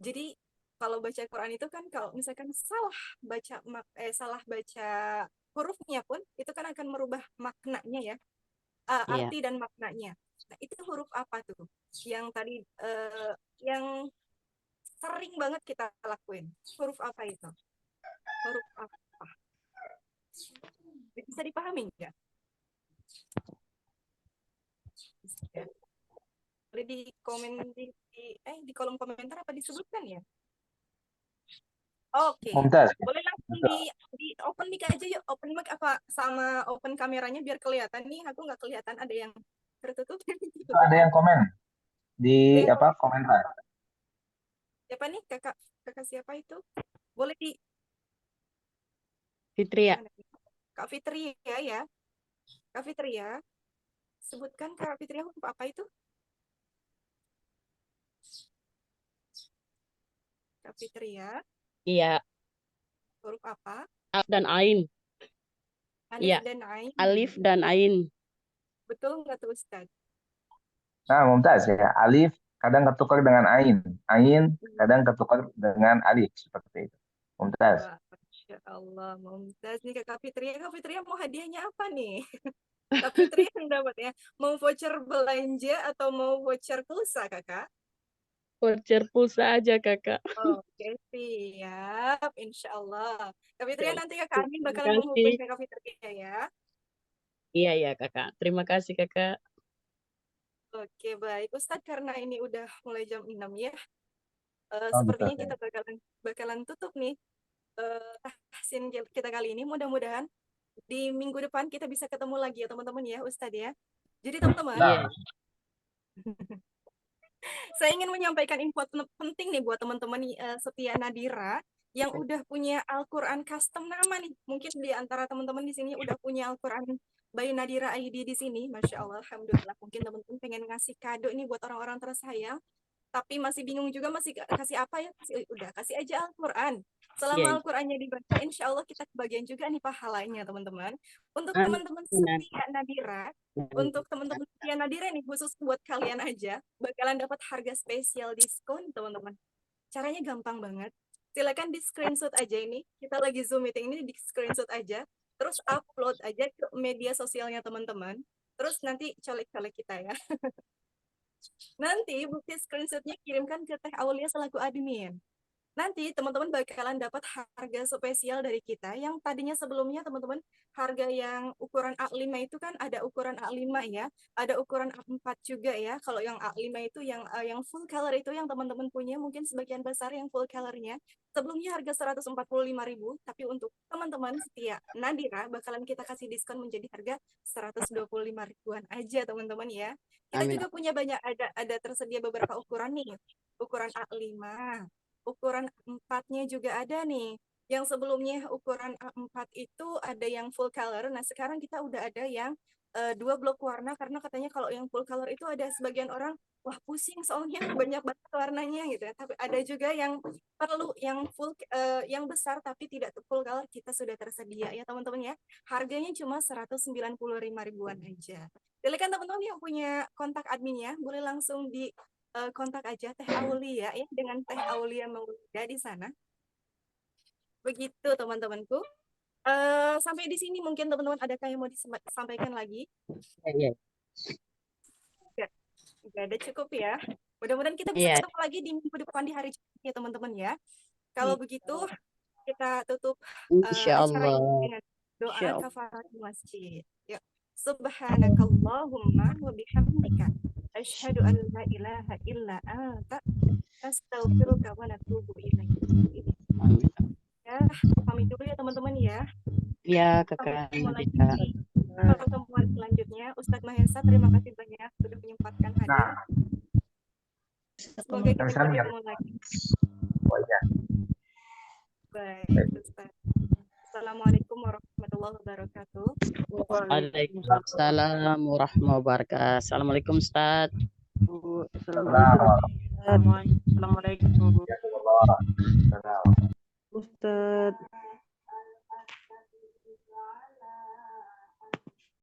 Jadi kalau baca Quran itu kan kalau misalkan salah baca hurufnya pun itu kan akan merubah maknanya ya, Iya. arti dan maknanya. Nah, itu huruf apa tuh? Yang tadi yang sering banget kita lakuin. Huruf apa itu? Huruf apa? Bisa dipahami nggak? Ya. Boleh di komen di kolom komentar apa disebutkan ya? Oke, Mumtaz. boleh langsung di open mic aja yuk, open mic apa sama open kameranya biar kelihatan nih. Aku nggak kelihatan ada yang tertutup. Itu ada yang komen di Ada yang komen. komentar. Siapa nih kakak siapa itu? Boleh di Fitria. mana nih? Kak Fitria ya. Kak Fitria, sebutkan Kak Fitria huruf apa itu? Kak Fitria, Iya. huruf apa? Alif dan Ain. Alif Iya. dan Ain. Alif dan Ain. Betul nggak tuh Ustadz? Nah, Mumtaz ya, alif kadang ketukar dengan ain, ain kadang ketukar dengan alif seperti itu. Mumtaz. Wah, Masya Allah, Mumtaz nih Kak Fitria. Kak Fitria mau hadiahnya apa nih? Kak Fitria yang dapat ya. Mau voucher belanja atau mau voucher pulsa, Kakak? Voucher pulsa aja, Kakak. Oke, siap. Insya Allah. Kak Fitria, nanti Kakak Amin Terima bakalan kasih. menghubungi Kak Fitria ya. Iya, iya, Kakak. Terima kasih, Kakak. Oke, baik. Ustadz, karena ini udah mulai jam 6 ya. Oh, gitu. Sepertinya kita bakalan tutup nih tahsin kita kali ini. Mudah-mudahan di minggu depan kita bisa ketemu lagi ya teman-teman ya, Ustadz ya. Jadi teman-teman, Iya. saya ingin menyampaikan info penting nih buat teman-teman setia Nadira yang udah punya Al-Quran custom nama nih. Mungkin di antara teman-teman di sini udah punya Al-Quran by Nadira ID di sini. Masya Allah, Alhamdulillah. Mungkin teman-teman pengen ngasih kado ini buat orang-orang tersayang, tapi masih bingung juga masih kasih apa ya. Kasih aja Al-Quran. Selama Iya. Al-Qurannya dibaca, insya Allah kita kebagian juga nih pahalanya teman-teman. Untuk Amin. teman-teman setia Nadira, untuk teman-teman setia Nadira nih khusus buat kalian aja bakalan dapat harga spesial diskon teman-teman. Caranya gampang banget. Silakan di screenshot aja ini. Kita lagi Zoom meeting ini, di screenshot aja. Terus upload aja ke media sosialnya teman-teman. Terus nanti colek-colek kita ya. Nanti bukti screenshotnya kirimkan ke Teh Aulia selaku admin. Nanti teman-teman bakalan dapat harga spesial dari kita yang tadinya sebelumnya teman-teman harga yang ukuran A5 itu kan ada ukuran A5 ya, ada ukuran A4 juga ya. Kalau yang A5 itu yang full color itu yang teman-teman punya mungkin sebagian besar yang full colornya. Sebelumnya harga 145.000, tapi untuk teman-teman setia Nadira bakalan kita kasih diskon menjadi harga 125 ribuan aja teman-teman ya. Kita Amin. juga punya ada tersedia beberapa ukuran nih. Ukuran A5, ukuran A4-nya juga ada nih. Yang sebelumnya ukuran A4 itu ada yang full color. Nah, sekarang kita udah ada yang 2 blok warna karena katanya kalau yang full color itu ada sebagian orang wah pusing soalnya banyak banget warnanya gitu ya. Tapi ada juga yang perlu yang full yang besar tapi tidak full color, kita sudah tersedia ya teman-teman ya. Harganya cuma 195 ribuan aja. Silakan teman-teman yang punya kontak adminnya boleh langsung di kontak aja Teh Aulia ya dengan Teh Aulia Maulida di sana. Begitu teman-temanku. Sampai di sini mungkin teman-teman adakah yang mau disampaikan lagi? Iya. Gak ada, cukup ya. Mudah-mudahan kita bisa Iya. ketemu lagi di minggu depan di hari Jumat ya teman-teman ya. Kalau begitu kita tutup Insya acara Allah. ini dengan Doa Insyaallah. kafaratul masjid. Yuk. Subhanakallahumma wa bihamdika asyhadu an la ilaha illa anta astaghfiruka wa natubu ilaik. Amin. Ya, pamit dulu ya teman-teman ya. Ya, Sampai Kakak ketemu lagi Nabila. di pertemuan selanjutnya. Ustadz Mahesa, terima kasih banyak sudah menyempatkan hadir. Nah, Semoga kita yang bisa sana yang ketemu lagi. oh iya. Baik, Ustadz. Assalamualaikum warahmatullahi wabarakatuh. Waalaikumsalam warahmatullahi wabarakatuh. Assalamualaikum Ustaz. Assalamualaikum. Ustaz. Assalamualaikum. Ya Allah. Ustaz.